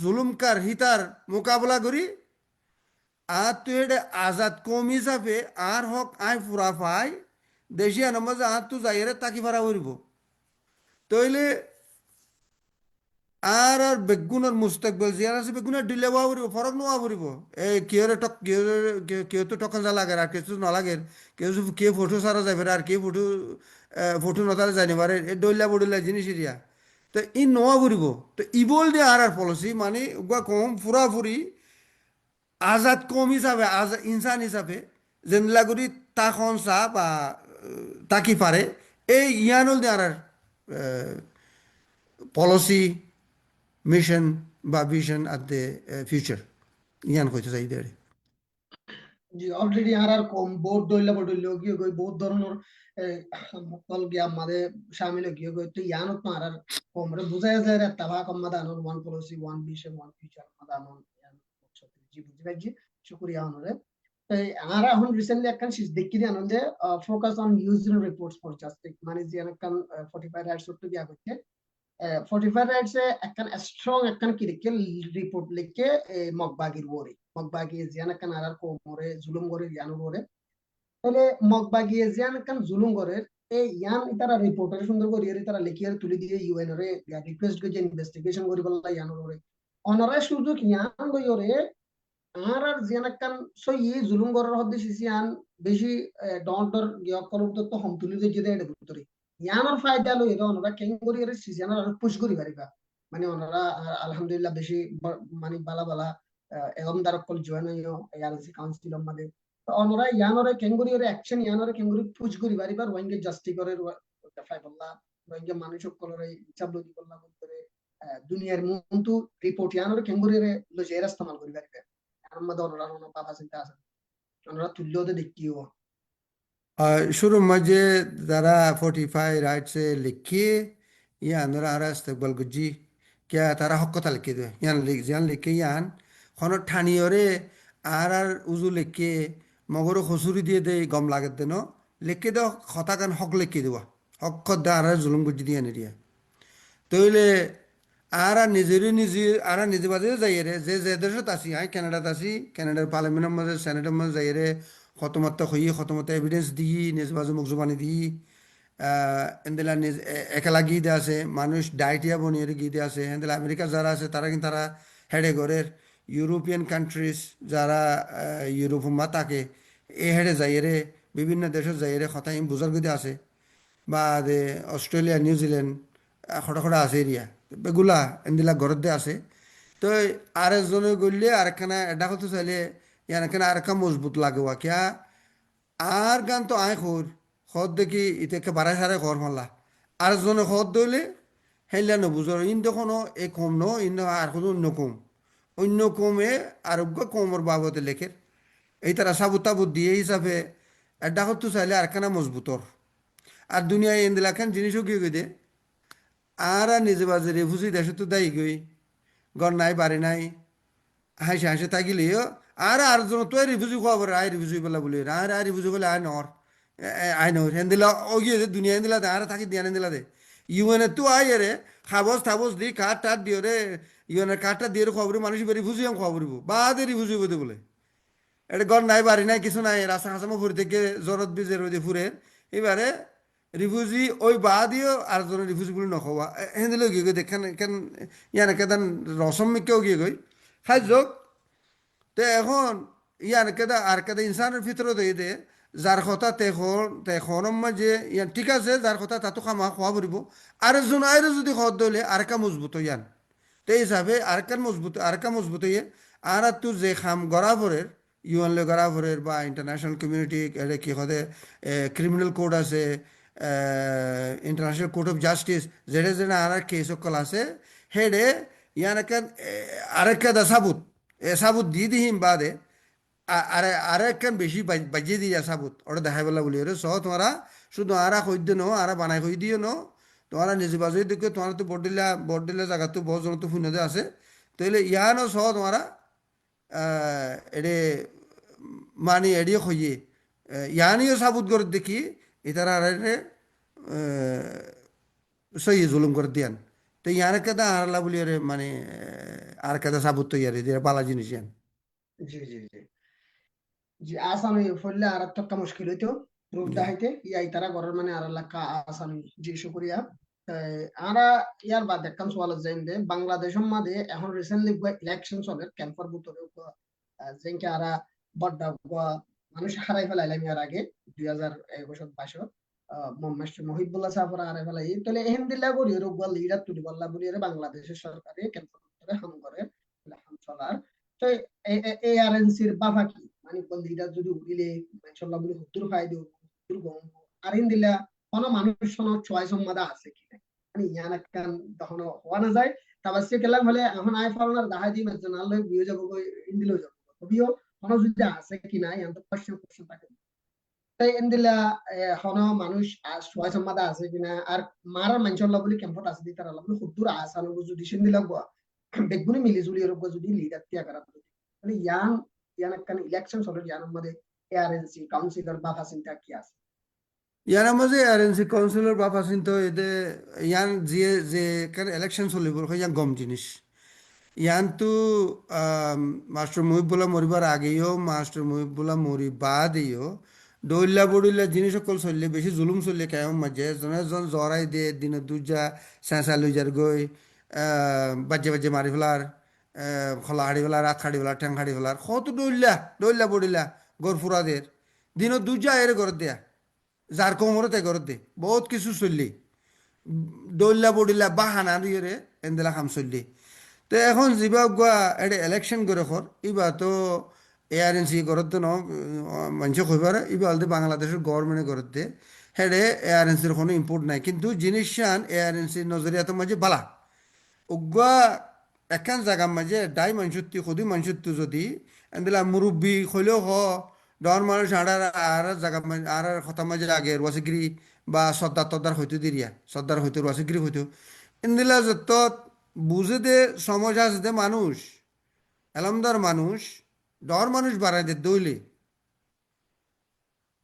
জুলুমকার হিতার মোকাবেলা করি আর তুই এটা আজাদ কম হিসাবে আর হক আয় ফুরা পাই দেশিয়া নম্বর আর তুই যাইরে তাকি ভাড়া করিব তৈলে আর বেগুনের মুস্তাকবেল জিয়ার আছে বেগুনের ডিলে হওয়া পড়ব ফরক নোয়া পড়ব এই কেউ তো টকা যা লাগে আর কিছু নালাগে কে ফটো সারা যাবে আর কে ফটো নতারে জানি পারে এ ডইলা বডিলা জিনিস এরিয়া তো ই নোয়া পড়ব তো ইবল দিয়ে আর পলিসি মানে কম ফুরাফুরি আজাদ কম হিসাবে ইনসান হিসাবে যেনলা করি তা খনসা বা তাকি পারে এই ইয়ানল দিয়ে আর পলিসি মিশন বা ভিশন at the future ইয়ান কইতে চাই দেড়ে জি অলরেডি আর কম বহুত বডইলে গিয়ে গই বহুত ধরনের মকল গিয়া আমাদের শামিল গিয়ে গই তো ইয়ানত না আর কম রে বুঝাই যায় রে তাবা কম মাদানন one policy one vision one future মাদানন জি বুঝি ভাই জি শুকরিয়া অনরে আর এখন রিসেন্টলি একখান শীষ দেখি দিয়ে আনন্দ focus on using reports for justice মানে যে একখান 45 রাইটস উঠতে গিয়া করছে 45 রাইটস এ একখান স্ট্রং একখান কি লিখে রিপোর্ট লিখে মগবাগির ওরে মগবাগি জিয়ান একখান আর কোমরে জুলুম করে ইয়ান ওরে তাহলে মগবাগি জিয়ান একখান জুলুম করে এই ইয়ান তারা রিপোর্টার সুন্দর করে তারা লিখিয়ে তুলি দিয়ে ইউএন রে রিকোয়েস্ট করে ইনভেস্টিগেশন করি বলা ইয়ান ওরে অনরা সুযোগ ইয়ান লই ওরে আর জিয়ান একখান সো ই জুলুম করার হদ্দে সিসিয়ান বেশি ডন্টর গিয়ক করব তো হম তুলি দিয়ে যেতে এটা ভিতরে ইয়ানোর ফায়দা লই এরা ওনারা কেন করি এর সিসিয়ান আর পুশ করি পারিবা মানে ওনারা আলহামদুলিল্লাহ বেশি মানে বালা বালা এরম দারকল জয়েন হইও এআরসি কাউন্সিল আমাদের তো ওনারা ইয়ানোরে কেন করি এর অ্যাকশন ইয়ানোরে কেন করি পুশ করি পারিবা রোহিঙ্গা জাস্টি করে ফাইবুল্লাহ রোহিঙ্গা মানুষ সকলের হিসাব লদি বললা করে দুনিয়ার মন্তু রিপোর্ট ইয়ানোরে কেন করি এর লজে ইস্তেমাল করি পারিবা আমাদের ওনারা বাবা চিন্তা আছে ওনারা তুললেও দেখিও শুরুর মাঝে যারা 45 রাইটসে লিখিয়ে ইয়ান আর ইস্তেকবাল গুজি কিয়া তারা হক কথা লিখে দেয় ইয়ান লিখে ইয়ান খন ঠানিয়রে আর উজু লিখে মগরু খসুরি দিয়ে দেয় গম লাগে দেন লিখে দেও কথা কান হক লিখে দেওয়া হক খদ্দা আর জুলুম গুজি দিয়ে নিদিয়া তইলে আর নিজে বাজে যাই রে যে দেশত আছি আই কানাডাত আছি কানাডার পার্লামেন্টের মাঝে সেনেটের মাঝে যাই রে খতমত্তা হই খতমত্তা এভিডেন্স দিই নিজ বাজু মুখ জবানি দিই এন্দেলা নিজ একলা গিয়ে দিয়ে আছে মানুষ ডায়েটিয়া বনিয়ে গিয়ে দিয়ে আছে এন্দেলা আমেরিকা যারা আছে তারা কিন্তু তারা হেডে ঘরের ইউরোপিয়ান কান্ট্রিজ যারা ইউরোপ মা তাকে এ হেডে যাই রে বিভিন্ন দেশত যাই রে কথা বুঝার গতি আছে বা অস্ট্রেলিয়া নিউজিল্যান্ড খটা খটা আছে এরিয়া বেগুলা এন্দিলা ঘরতে আছে তো আর একজনে গড়লে আরেকখানা এটা করতে চাইলে ইয়ানখানে আরেকখান মজবুত লাগেওয়া কিয়া আর গান তো আয় খোর খদ দেখি ইতেকে বাড়াই সারে ঘর মারলা আর একজনে খদ দইলে হেলা নবুজর ইন দেখোনো এ কম ন ইন আর কোনো অন্য কম অন্য কমে আরোগ্য কমর বাবদে লেখের এই তারা সাবুত তাবুত দিয়ে হিসাবে এটা করতে চাইলে আরেকখানা মজবুতর আর দুনিয়ায় এন্দিলাখান জিনিসও গিয়ে গিয়ে দে আর নিজে বাজে রেফুজি দেশে তো দায়ী গই ঘর নাই বাড়ি নাই হাসে হাসে থাকিলেও আর জন তো রিফিউজি খবর আই রিফিউজি বলা বলি আর রিফিউজি বলে আয় নর আয় নর হেন্দিলা ও গিয়ে দুনিয়া হেন্দিলা দে আর থাকি দিয়া হেন্দিলা দে ইউএন তো আয় রে খাবস থাবস দি কাঠ টাট দিও রে ইউএনের কাঠটা দিয়ে খবর মানুষ রিফিউজি আমি খবর বাদে রিফিউজি বলতে বলে এটা ঘর নাই বাড়ি নাই কিছু নাই রাস্তা হাসামো ফুরি থেকে জরত বিজে রোদে ফুরে এবারে রিফিউজি ওই বাদিও আর জন রিফিউজি বলে নখবা হেন্দিলে গিয়ে গই দেখেন কেন ইয়ানে কেদান রসম মিকেও গিয়ে গই খাই যোগ তো এখন ইয়ান কেদা আর কেদা ইনসানের ভিতরে দিয়ে দে যার কথা তেখন মাঝে ইয়ান ঠিক আছে যার কথা তাতো খামা খোয়া পড়ব আরেকজন আইরে যদি খদ দলে আরেকা মজবুত ইয়ান তো এই হিসাবে আরেকা মজবুত ইয়ে আর তোর যে খাম গড়াভরের ইউএন লে গড়াভরের বা ইন্টারন্যাশনাল কমিউনিটি এটা কি হতে ক্রিমিনাল কোড আছে ইন্টারন্যাশনাল কোর্ট অফ জাস্টিস যেটা যেটা আর কেস সকল আছে হেডে ইয়ান আরেকা দা সাবুত সাবুত দিয়ে দিহিম বাদে আর একখান বেশি বাজিয়ে দিয়ে সাবুত ওটা দেখাই বলা বলি রে সহ তোমারা শুধু আরা খৈদ্য নো আরা বানাই খৈ দিও নো তোমারা নিজে বাজে দেখে তোমার তো বরডিলা জায়গা তো বহু জন তো ফুনদে আছে তাইলে ইয়ানো সহ তোমারা এডে মানে এড়িয়ে খইয়ে ইয়ানিও সাবুত করে দেখি এটারা আরে সহি জুলুম করে দিয়ান তো ইয়ার কেদা আরলা বলি রে মানে আর কেদা সাবুত তো ইয়ারে দিয়ে বালা জিনিস ইয়ান জি জি জি জি আসামি ফলে আর একটা মুশকিল হইতো প্রুফ জি দেখাইতে ইয়াই তারা ঘরের মানে আর এলাকা আসামি জি শুকরিয়া আরা ইয়ার বাদ একটা সওয়াল যাইন দে বাংলাদেশের মাঝে এখন রিসেন্টলি ইলেকশন চলে ক্যাম্পার ভিতরে যেনকে আরা বড্ডা মানুষ হারাই ফেলাইলাম ইয়ার আগে 2021-22 মহিবুল্লাহ সাফরা হারাই ফেলাই তাহলে এহেন দিলা করি রোগবা লিডার তুলি বললা বলি বাংলাদেশের সরকারে ক্যাম্পার ভিতরে হাম করে হাম চলার তো এআরএনসির বাফা কি মানে লিডার যদি উড়িলে মাইশাল্লাহ বলে হুতুর ফাই দিও হুতুর গম আর ইন দিলা কোন মানুষ কোন চয়েস মাদা আছে কি না মানে ইয়ান একখান তখন হওয়া না যায় তারপর সে কেলাম হলে এখন আই ফলনার দাহাই দি মেজন আল্লাহ বিয়ে যাব ইন্দিলো যাব বিও হনো যদি আছে কিনা ইয়ান তো কোশ্চেন থাকে তাই এন্দিলা হনো মানুষ সবাই সম্মাদা আছে কিনা আর মারা মানুষের বলি ক্যাম্পট আছে দি তারা বলি হুদ্দুর আসানো যদি সিন্দিলা গো বেগুনি মিলি জুলি এরকম যদি লিডার তিয়া করা মানে ইয়ান ইয়ান একখান ইলেকশন চলে ইয়ানের মধ্যে এআরএনসি কাউন্সিলর বা ফাসিনটা কি আছে ইয়াৰ মাঝে আরএনসি কাউন্সিলর বাপ আছেন তো এদে ইয়ান যে যে ইলেকশন চলিব ইয়ান গম জিনিস ইয়ান তো মাস্টার মুহিবুল্লাহ মরিবার আগেও মাস্টার মুহিবুল্লাহ মরি বাদেও দৌল্লা বড়িল্লা জিনিস সকল চললে বেশি জুলুম চললে কেমন মাঝে জন জরাই দিয়ে দিন দুজা চেঁচা লুইজার গই বাজে বাজে মারি ফেলার খলা হাড়ি ফেলার রাত হাড়ি ফেলার ঠ্যাং হাড়ি ফেলার কত দৌল্লা বড়িল্লা গরফুরাদের দিন দুজা এর ঘর দেয়া যার কোমরতে ঘর দে বহুত কিছু চললি দৌল্লা বড়িল্লা বাহানা দিয়ে এন্দেলা খাম চললি তো এখন যা গুয়া এটা ইলেকশন করে খর ইবা তো এআরএনসি করতে ন মানুষ কইবার ইবা হলতে বাংলাদেশের গভর্নমেন্টে করতে হেডে এআরএনসির কোনো ইম্পোর্ট নাই কিন্তু জিনিসান এআরএনসির নজরিয়াতের মাঝে বালা উগুয়া একখান জায়গার মাঝে ডাই মানুষত্তি সদুই মানুষত্তি যদি এন্দিলা মুরব্বী হইলেও ডর মানুষ আর জায়গা আর কথা মাঝে আগে রুয়াশিগিরি বা সর্দার হইতে দিরিয়া সর্দার হইতে রুয়াশিগিরি হইতো এন্দিলা যত বুঝে দে সমস্যা আছে দে মানুষ এলমদার মানুষ ডর মানুষ বাড়াই দে দইলে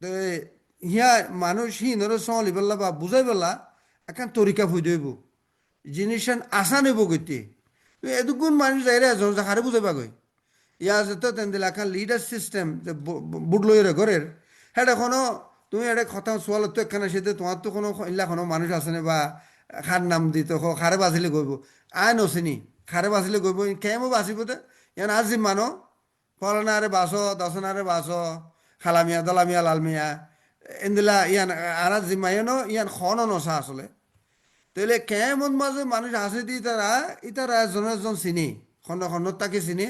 তো হিয়া মানুষ নর চলি পেলা বা বুঝাই পেলা এখন তরিকা ফুই দইব জিনিস আশা নেব গতি এদুগুণ মানুষ যাই রে এজন হারে বুঝাইবা গই ইয়া যেত তেন দিলা এখন লিডার সিস্টেম যে বুট লইরে ঘরের হ্যাঁ এখনো তুমি এটা কথা চোয়াল তো একখানা সেতে তোমার তো কোনো ইল্লাখনো মানুষ আছে না বা খার নাম দিত খারে বাঁচিলে গইব আয় নচিনি খারে বাঁচিলে গইব কেমো বাঁচিব দে ইয়ান আজি মানো ফলনারে বাস দশনারে বাস খালামিয়া দলামিয়া লালমিয়া এন্দিলা ইয়ান আর জিমাইনো ইয়ান খন নসা আসলে তাহলে কেমন মাঝে মানুষ আছে দি ইতারা একজন চিনি খন্ড তাকে চিনি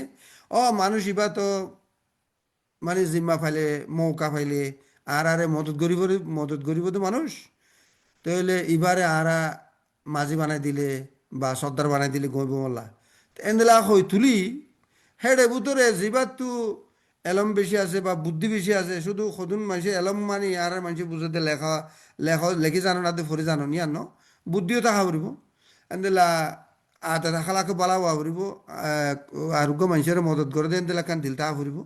মানুষ ইবা তো মানে জিম্মা ফাইলে মৌকা ফাইলে আরে মদত করিব তো মানুষ তাহলে এবারে আরা মাঝি বানাই দিলে বা সর্দার বানাই দিলে গইব মল্লা এন্দিলা হই তুলি হেডে বুতরে জিবার তো এলম বেশি আছে বা বুদ্ধি বেশি আছে শুধু সদুন মানুষে এলম মানি আর মানুষ বুঝতে লেখি জানো না ফরি জানো নি আনো বুদ্ধিও থাকা পড়ব এন্দিলা আটা খালাকে বালাও পড়ব আরোগ্য মানুষের মদত করে দেন দিলা কান দিল তা ফুরিব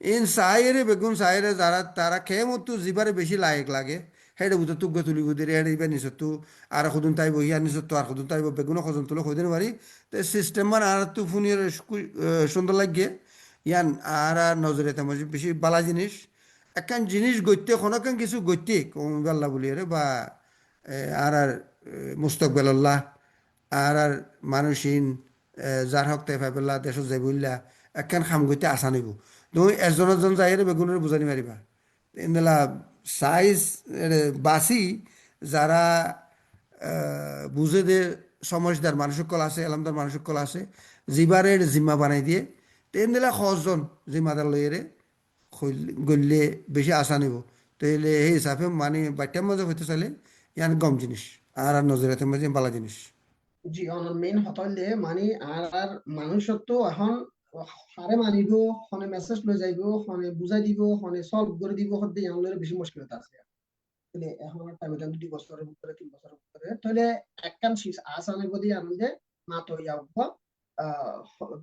ইন সাইরে বেগুন সাইরে যারা তারা খেয়ে মতো জিবারে বেশি লায়ক লাগে হেডে বুঝতে তুগ্গ তুলিব দিয়ে হেডে ইবার নিচত তো আর সদুন তাইব ইয়ার নিচত তো আর সদুন তাইব বেগুনও সজন তুলো সদিন পারি তো সিস্টেম মান আর তো ফুনির সুন্দর লাগে ইয়ান আর নজরে তেমন বেশি বালা জিনিস একখান জিনিস গইতে কোনোখান কিছু গইতে কমবেল্লা বলি রে বা আর মুস্তকবেল্লাহ আর মানুষিন যার হক তেফাইবেলা দেশত যাই বললা একখান খাম গইতে আশা নিব তুমি এজন যাই রে বেগুনের বুঝানি মারিবা এনদেলা সাইজ বাসি যারা বুঝে দে সমঝদার মানুষকল আছে এলামদার মানুষকল আছে জিবারের জিম্মা বানাই দিয়ে তেনদিলা সজন জিম্মাদার লইয়েরে গললে বেশি আশা নিব তাহলে এই হিসাবে মানে বাচ্চার মধ্যে হইতে চাইলে ইয়ান গম জিনিস আর নজরাতের মাঝে বালা জিনিস জি অনার মেইন হতলে মানে আর মানুষের তো এখন হারে মানিব হনে মেসেজ লৈ যাইব হনে বুঝাই দিব হনে সলভ করে দিব হতে ইয়ানলে বেশি মুশকিলতা আছে তাহলে এখন টাইম এটা 2 বছরের ভিতরে 3 বছরের ভিতরে তাহলে একখান শীষ আসানে গদি আনন্দে মাতো ইয়াব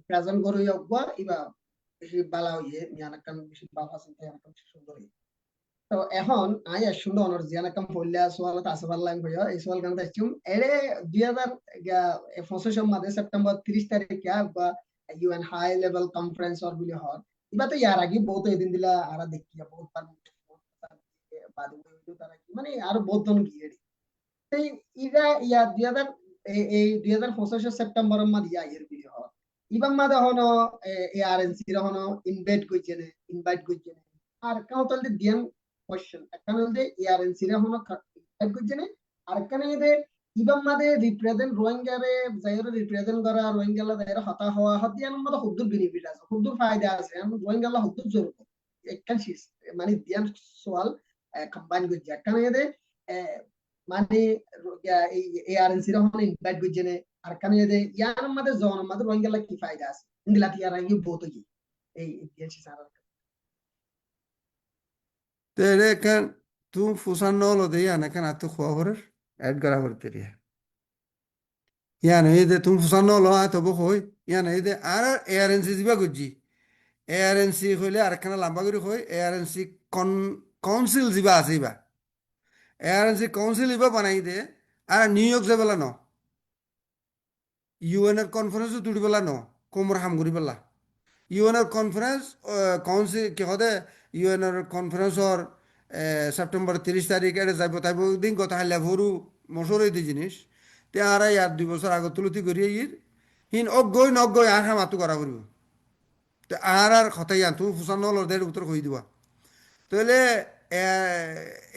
প্রেজেন্ট করে ইয়াব ইবা বেশি বালা হইয়ে ইয়ানাকান বেশি বালা আছে ইয়ানাকান সুন্দর তো এখন আই সুন্দর অনর জিয়ানাকাম পড়লে সোয়ালত আছে পারলাম কইয়া এই সোয়াল গান দাইছুম এরে 2025 মাসে সেপ্টেম্বর 30 তারিখে বা UN high level conference or বিলি হর ইবা তো ইয়ার আগে বহুত এদিন দিলা আরা দেখিয়া বহুত বার বাদ তারা মানে আর বহুত জন গিয়ে এই ইরা ইয়া 2025 সেপ্টেম্বর মাসে ইয়ার বিলি হর ইবাম মাদে হনো এআরএনসি র হনো ইনভাইট কইছে আর কাউতল দিয়ান question একখানে হলতে এআরএনসি রে হনো এক গজনে আর একখানে এদে ইবাম মাদে রিপ্রেজেন্ট রোহিঙ্গারে যাইরে রিপ্রেজেন্ট করা রোহিঙ্গালা যাইরে হতা হওয়া হদিয়ান মাদে হুদ্দুর বেনিফিট আছে হুদ্দুর ফায়দা আছে রোহিঙ্গালা হুদ্দুর জরুরি একখান শীষ মানে দিয়ান সওয়াল কম্বাইন গজে একখানে এদে মানে এই এআরএনসি রে হনো ইনভাইট গজনে আর একখানে এদে ইয়ান মাদে জন মাদে রোহিঙ্গালা কি ফায়দা আছে ইন্দিলা তিয়ারা কি বহুত কি এই দিয়ান শীষ আর তো এটা এখান তুমি ফুসান্ন হলো দিয়ে এখান আর তো খোয়া ভরের অ্যাড করা করতে রিয়া এই যে তুমি ফুসান্ন হলো তবু হই এই যে আর এআরএনসি দিবা গুজি এআরএনসি হইলে আরেকখানা লম্বা করে হই এআরএনসি কন কাউন্সিল দিবা আছে ইবা এআরএনসি কাউন্সিল ইবা বানাই দে আর নিউ ইয়র্ক যাবেলা ন ইউএন এর কনফারেন্সও তুলি পেলা ন কোমর হাম করি পেলা ইউএন এর কনফারেন্স কাউন্সিল কি হদে ইউএন এর কনফারেন্সর সেপ্টেম্বর 30 তারিখ এটা যাইব তাইব দিন কথা হাইলা ভরু মশর এই জিনিস তে আর ইয়ার 2 বছর আগত তুলতি করিয়ে ইর হিন অগৈ নগৈ আর হামাতু করা করিব তো আর কথাই আন তুমি ফুসান নল দেড় উত্তর কই দিবা তাহলে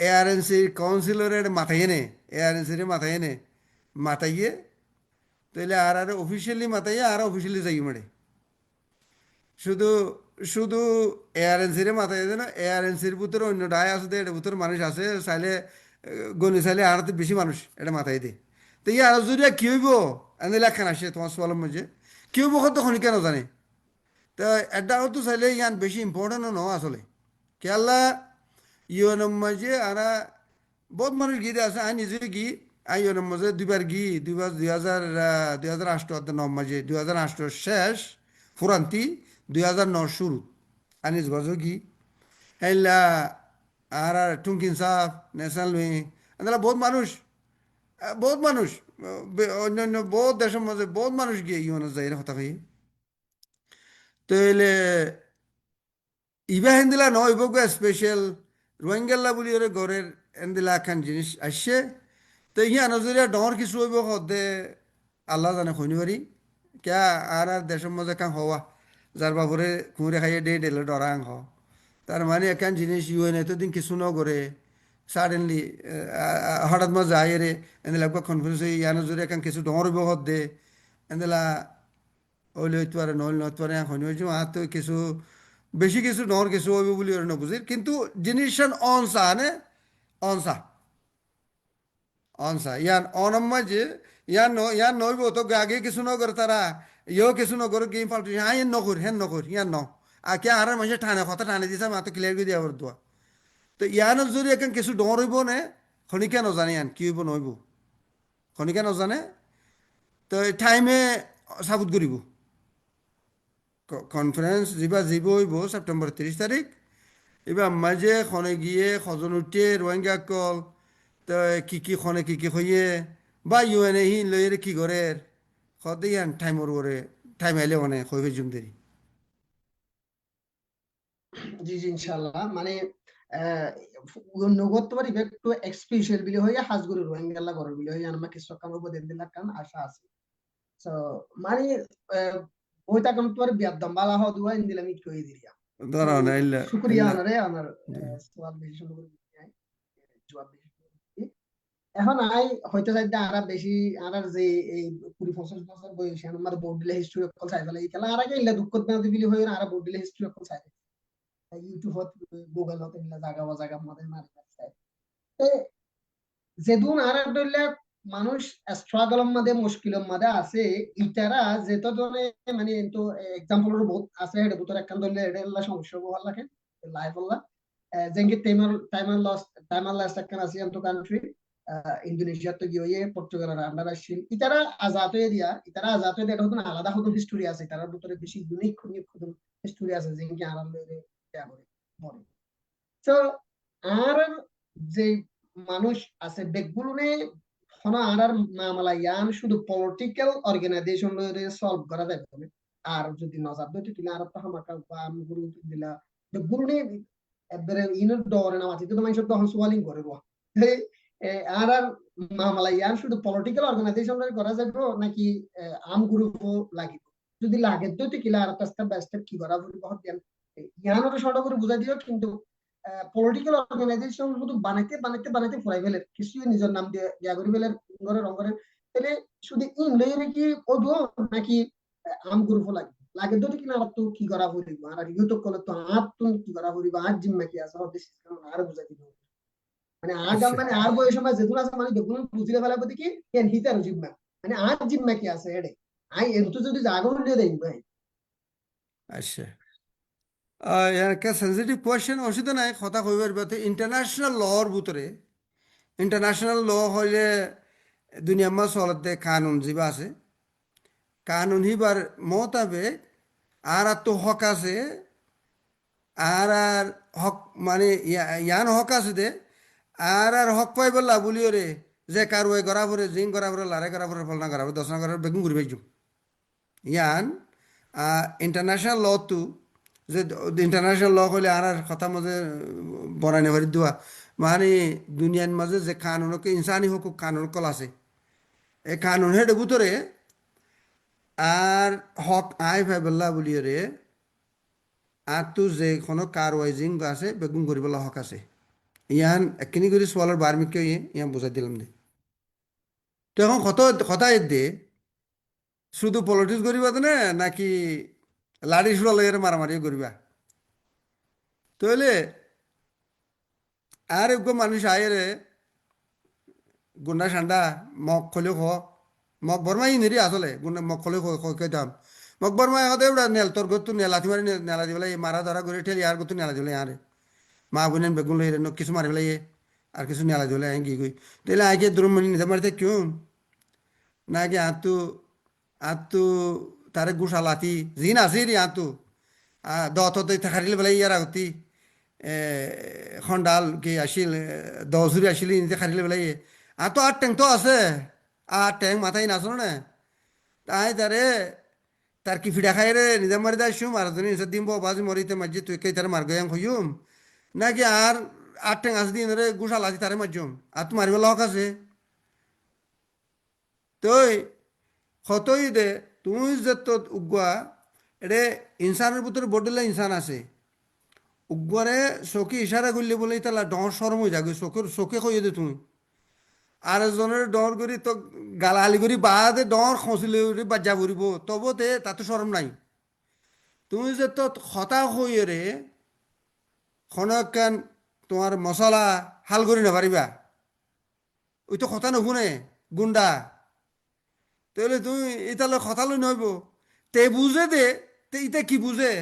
এআরএনসি কাউন্সিলরের মাথায় এনে এআরএনসির মাথায় এনে মাথাইয়ে তাহলে আর অফিসিয়ালি মাথাইয়ে আর অফিসিয়ালি যাই মেরে শুধু শুধু এআরএনসির মাথায় দেয় না এআরএনসির ভিতরে অন্য ডায় আছে এটার ভিতরে মানুষ আছে চাইলে গণি চাইলে আর তো বেশি মানুষ এটা মাথায় দিয়ে তো আর যদি কি হইব এনে লেখান আসে তোমার সোয়ালের মাঝে কি হইব কত খনি কেন জানে তো এটা তো চাইলে ইয়ান বেশি ইম্পর্টেন্টও নয় আসলে কেলা ইউএনের মাঝে আর বহুত মানুষ গিয়ে আছে আই নিজে গি আই ইউএনের মাঝে দুইবার গি দুইবার 2008 নম মাঝে 2008 শেষ ফুরান্তি 2009 শুরু আনিস গজ গি হেলা আর টুঙ্কিন সাহ ন্যাশনাল উইং এগুলা বহুত মানুষ অন্যান্য বহুত দেশের মাঝে বহুত মানুষ গিয়ে ইউএনের যাই কথা কই তাইলে ইবা হেন্দিলা নয় ইবক স্পেশাল রোহিঙ্গাল্লা বলি ওরে ঘরের এন্দিলা খান জিনিস আসছে তো ইয়া নজরিয়া ডর কিছু হইব হদে আল্লাহ জানে হইনি পারি কে আর দেশের মধ্যে কাং হওয়া যার বাবুরে কুঁড়ে খাইয়ে ডে ডেলে ডরাং হ তার মানে একান জিনিস ইউএন এতদিন কিছু ন করে সাডেনলি হঠাৎ মা যায় রে এন্দিলা কনফারেন্স ইয়া নজরিয়া কাং কিছু ডর হইব হদে এন্দিলা ওইলে হইতে পারে নহলে নতে পারে হইনি হয়েছে আর তো কিছু বেশি কিছু ডর কিছু হইব বলে ওরা নবুঝির কিন্তু জিনিস অনসা নে অনসা অনসা ইয়ান অনম্মা যে ইয়ান নইব তো আগে কিছু নগর তারা ইয়েও কিছু নগর গেম পাল্টে হ্যাঁ ইয়ান নকর হ্যান নকর ইয়ান ন আর কে আর মানুষ ঠানে কথা ঠানে দিছে মাত্র ক্লিয়ার করে দিয়া দোয়া তো ইয়ানত যদি এখন কিছু ডর হইব নে খনিকে নজানে ইয়ান কি হইব নইব খনিকে নজানে তো টাইমে সাবুত করিব কনফারেন্স যা যাব হইব সেপ্টেম্বর 30 তারিখ এবার মাঝে খনে গিয়ে সজন উঠে রোহিঙ্গা কল তো কি খনে কি হইয়ে বা ইউএনএ হি লইরে কি করে সদে ইয়ান টাইমর করে টাইম আইলে মানে হইবে জুম দেরি জি জি ইনশাআল্লাহ মানে নগদ তোমার একটু এক্সপেশাল বিলে হইয়া হাজগুরু রোহিঙ্গাল্লা গরর বিলে হইয়া আমরা কিছু কাম উপর দেন দিলা কান আশা আছে সো মানে বইটা কাম তোমার বিয়াদম বালা হ দুয়া ইন্দিলা মিট কই দিরিয়া ধরো না ইল্লা শুকরিয়া ইল্লা আনারে আমার সওয়াল বেশি শুরু করে জবাব বেশি এখন আই হইতে চাইতে আরা বেশি আরার যে এই 20-25 বছর বয়সে আমার বোর্ড দিলে হিস্ট্রি অকল চাই ফেলে এই খেলা আর আগে ইল্লা দুঃখ না দিবিলি হই আরা বোর্ড দিলে হিস্ট্রি অকল চাই ইউটিউব হত গুগল হত ইল্লা জায়গা আমাদের মারি চাই যেদুন আর ধরলে মানুষ স্ট্রাগলের মধ্যে মুশকিলের মধ্যে আছে ইটারা যেত ধরে মানে তো এক্সাম্পলের বহুত আছে এটা ভিতরে একখান ধরলে এটা সমস্যা হওয়ার লাগে লাইফ আল্লাহ যেঙ্গে টাইমার লাস্ট একখান আছে তো কান্ট্রি ইন্দোনেশিয়া তো গিয়ে পর্তুগালের আন্ডার আসছিল ইতারা আজাদ হয়ে এটা হতো আলাদা হতো হিস্টোরি আছে তার ভিতরে বেশি ইউনিক হিস্টোরি আছে যেঙ্গে আনন্দ মনে তো আর যে মানুষ আছে বেগগুলোনে হনা আর মামলা ইয়ান শুধু পলিটিক্যাল অর্গানাইজেশন সলভ করা যাবে আর যদি নজর দিতে তুমি আর একটা হামাকা বা আমি গুরু দিলা বেগগুলোনে এবারে ইনর ডরে না মাটি তো মানুষ তখন সোয়ালিং করে রোয়া আর মামলা ইয়ান শুধু পলিটিক্যাল অর্গানাইজেশন করা যাবে নাকি আম গ্রুপ লাগিব যদি লাগে তো কিলা আর একটা স্টেপ বাই স্টেপ কি করা বলি বহুত ইয়ানোর শর্ট করে বুঝাই দিও কিন্তু পলিটিক্যাল অর্গানাইজেশন শুধু বানাইতে ফুরাই ফেলে কিছু নিজের নাম দিয়ে ইয়া করি ফেলে রঙের তাহলে শুধু ইন লইরে কি ওইব নাকি আম গ্রুপ লাগে তো কিনা আর তো কি করা হইব আর ইউটিউব করলে তো আর তুমি কি করা হইব আর জিম্মা কি আছে আর বুঝাই দিব মানে মানে আর বয়স সময় যেগুলো আছে মানে যেগুলো বুঝিলে ফেলা প্রতি কি হিতার জিম্মা মানে আর জিম্মা কি আছে এডে আই এত যদি জাগো হইলে দেই ভাই আচ্ছা একটা সেন্সিটিভ কোয়েশ্চেন অসুবিধা নাই কথা কইবার বাতে ইন্টারন্যাশনাল লর ভিতরে ইন্টারন্যাশনাল ল হইলে দুনিয়া মা চলতে কানুন যিবা আছে কানুন হিবার মোতাবেক আর তো হক আছে আর হক মানে ইয়ান হক আছে দে আর হক পাই বললা বলিও রে যে কারওয়ে করা পরে জিং করা পরে লারে করা পরে ফলনা করা পরে দশনা করা বেগুন ঘুরি পাইছু ইয়ান ইন্টারন্যাশনাল ল তো যে ইন্টারন্যাশনাল ল হইলে আর কথা মাঝে বনানি ভরি দেওয়া মানে দুনিয়ার মাঝে যে কানুনকে ইনসানি হকুক কানুন কল আছে এই কানুন হেড ভিতরে আর হক আই ভাই বললা বলিও রে আর তো যে কোনো কারওয়াইজিং আছে বেগুন করি বলা হক আছে ইয়ান একখিনি করে সোয়ালের বার্মিকে ইয়ান বুঝাই দিলাম দে তো এখন কথা এর দে শুধু পলিটিক্স করিবা তো না নাকি লাড়ি সুড়া লইয়ের মারামারিও করিবা তাহলে আর একগো মানুষ আয়েরে গুন্ডা সান্ডা মগ খলেও খ মগ বর্মাই নিরি আসলে গুন্ডা মগ খলেও কইতাম মগ বর্মা হতে ওটা নেল তোর গতু নেলাতি মারি নেলা দিবলে মারা ধরা করে ঠেলি আর গতু নেলা দিবলে আরে মা বোনেন বেগুন লই কিছু মারি ফেলাই আর কিছু নেলা দিবলে আই গি গই তাহলে আগে দ্রুমনি নিতে মারতে কিউ নাকি আত্তু তারে গুসা লাতি জিন আছে রে আত্তু দত থাকারিলে বেলা ইয়ার আগতি খন্ডাল কি আসিল দজুরি আসিল নিতে খারিলে বেলা আর তো আর ট্যাং তো আছে আর ট্যাং মাথায় নাচো না তাই তারে তার কি ফিডা খাই রে নিজে মারি দেয় শুম আর তুমি নিজে দিম বাজি মরিতে মাঝে তুই কে তার মার গয়াং হইম নাকি আর ট্যাং আছে দিন রে গুসা লাতি তারে মারজুম আর তো মারিবার লক আছে তই হতই দে তুমি যে তো উগুয়া এরে ইনসানের ভিতরে বডলে ইনসান আছে উগুয়ারে চকি ইশারা করলে বলে তালা ডর সরম হয়ে যাবে চোখে কইয়ে দে তুমি আর এজনের ডর করি তো গালাগালি করি বাদে ডর খসিলে বাজ্জা ফুরিব তবতে তাতে সরম নাই তুমি যে তো হতা হইয়ে রে খনকান তোমার মশলা হাল করি না পারিবা ওই তো কথা নুশুনে গুন্ডা তাহলে তুমি এতালে কথা লই নইব তে বুঝে দে তে ইতে কি বুঝে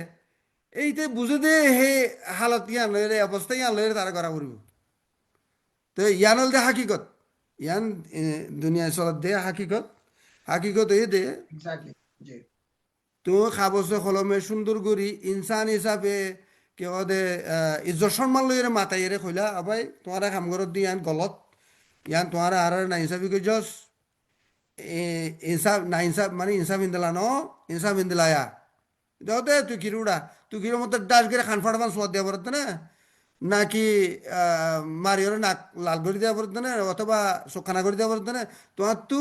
এইতে বুঝে দে হে হালত ইয়ান লয় রে অবস্থা ইয়ান লয় রে তারা করা করব তো ইয়ান হল দে হাকিকত ইয়ান দুনিয়া চলত দে হাকিকত হাকিকত এই দে এক্স্যাক্টলি জি তুমি খাবসে কলমে সুন্দর করি ইনসান হিসাবে কেউ দে ইজ্জত সম্মান লইরে মাতাই রে কইলা আবাই তোমার কাম করত দি ইয়ান গলত ইয়ান তোমার আর না হিসাবে কই জস ইনসাফ না ইনসাফ মানে ইনসাফ ইন্দিলা ন ইনসাফ ইন্দিলায়া দে তুই কিরুড়া তুই কিরো মতো ডাস করে খান ফাটাবান সোয়াদ দেওয়া পারত না নাকি মারিওরে নাক লাল করে দেওয়া পারত না অথবা চোখানা করে দেওয়া পারত না তোমার তো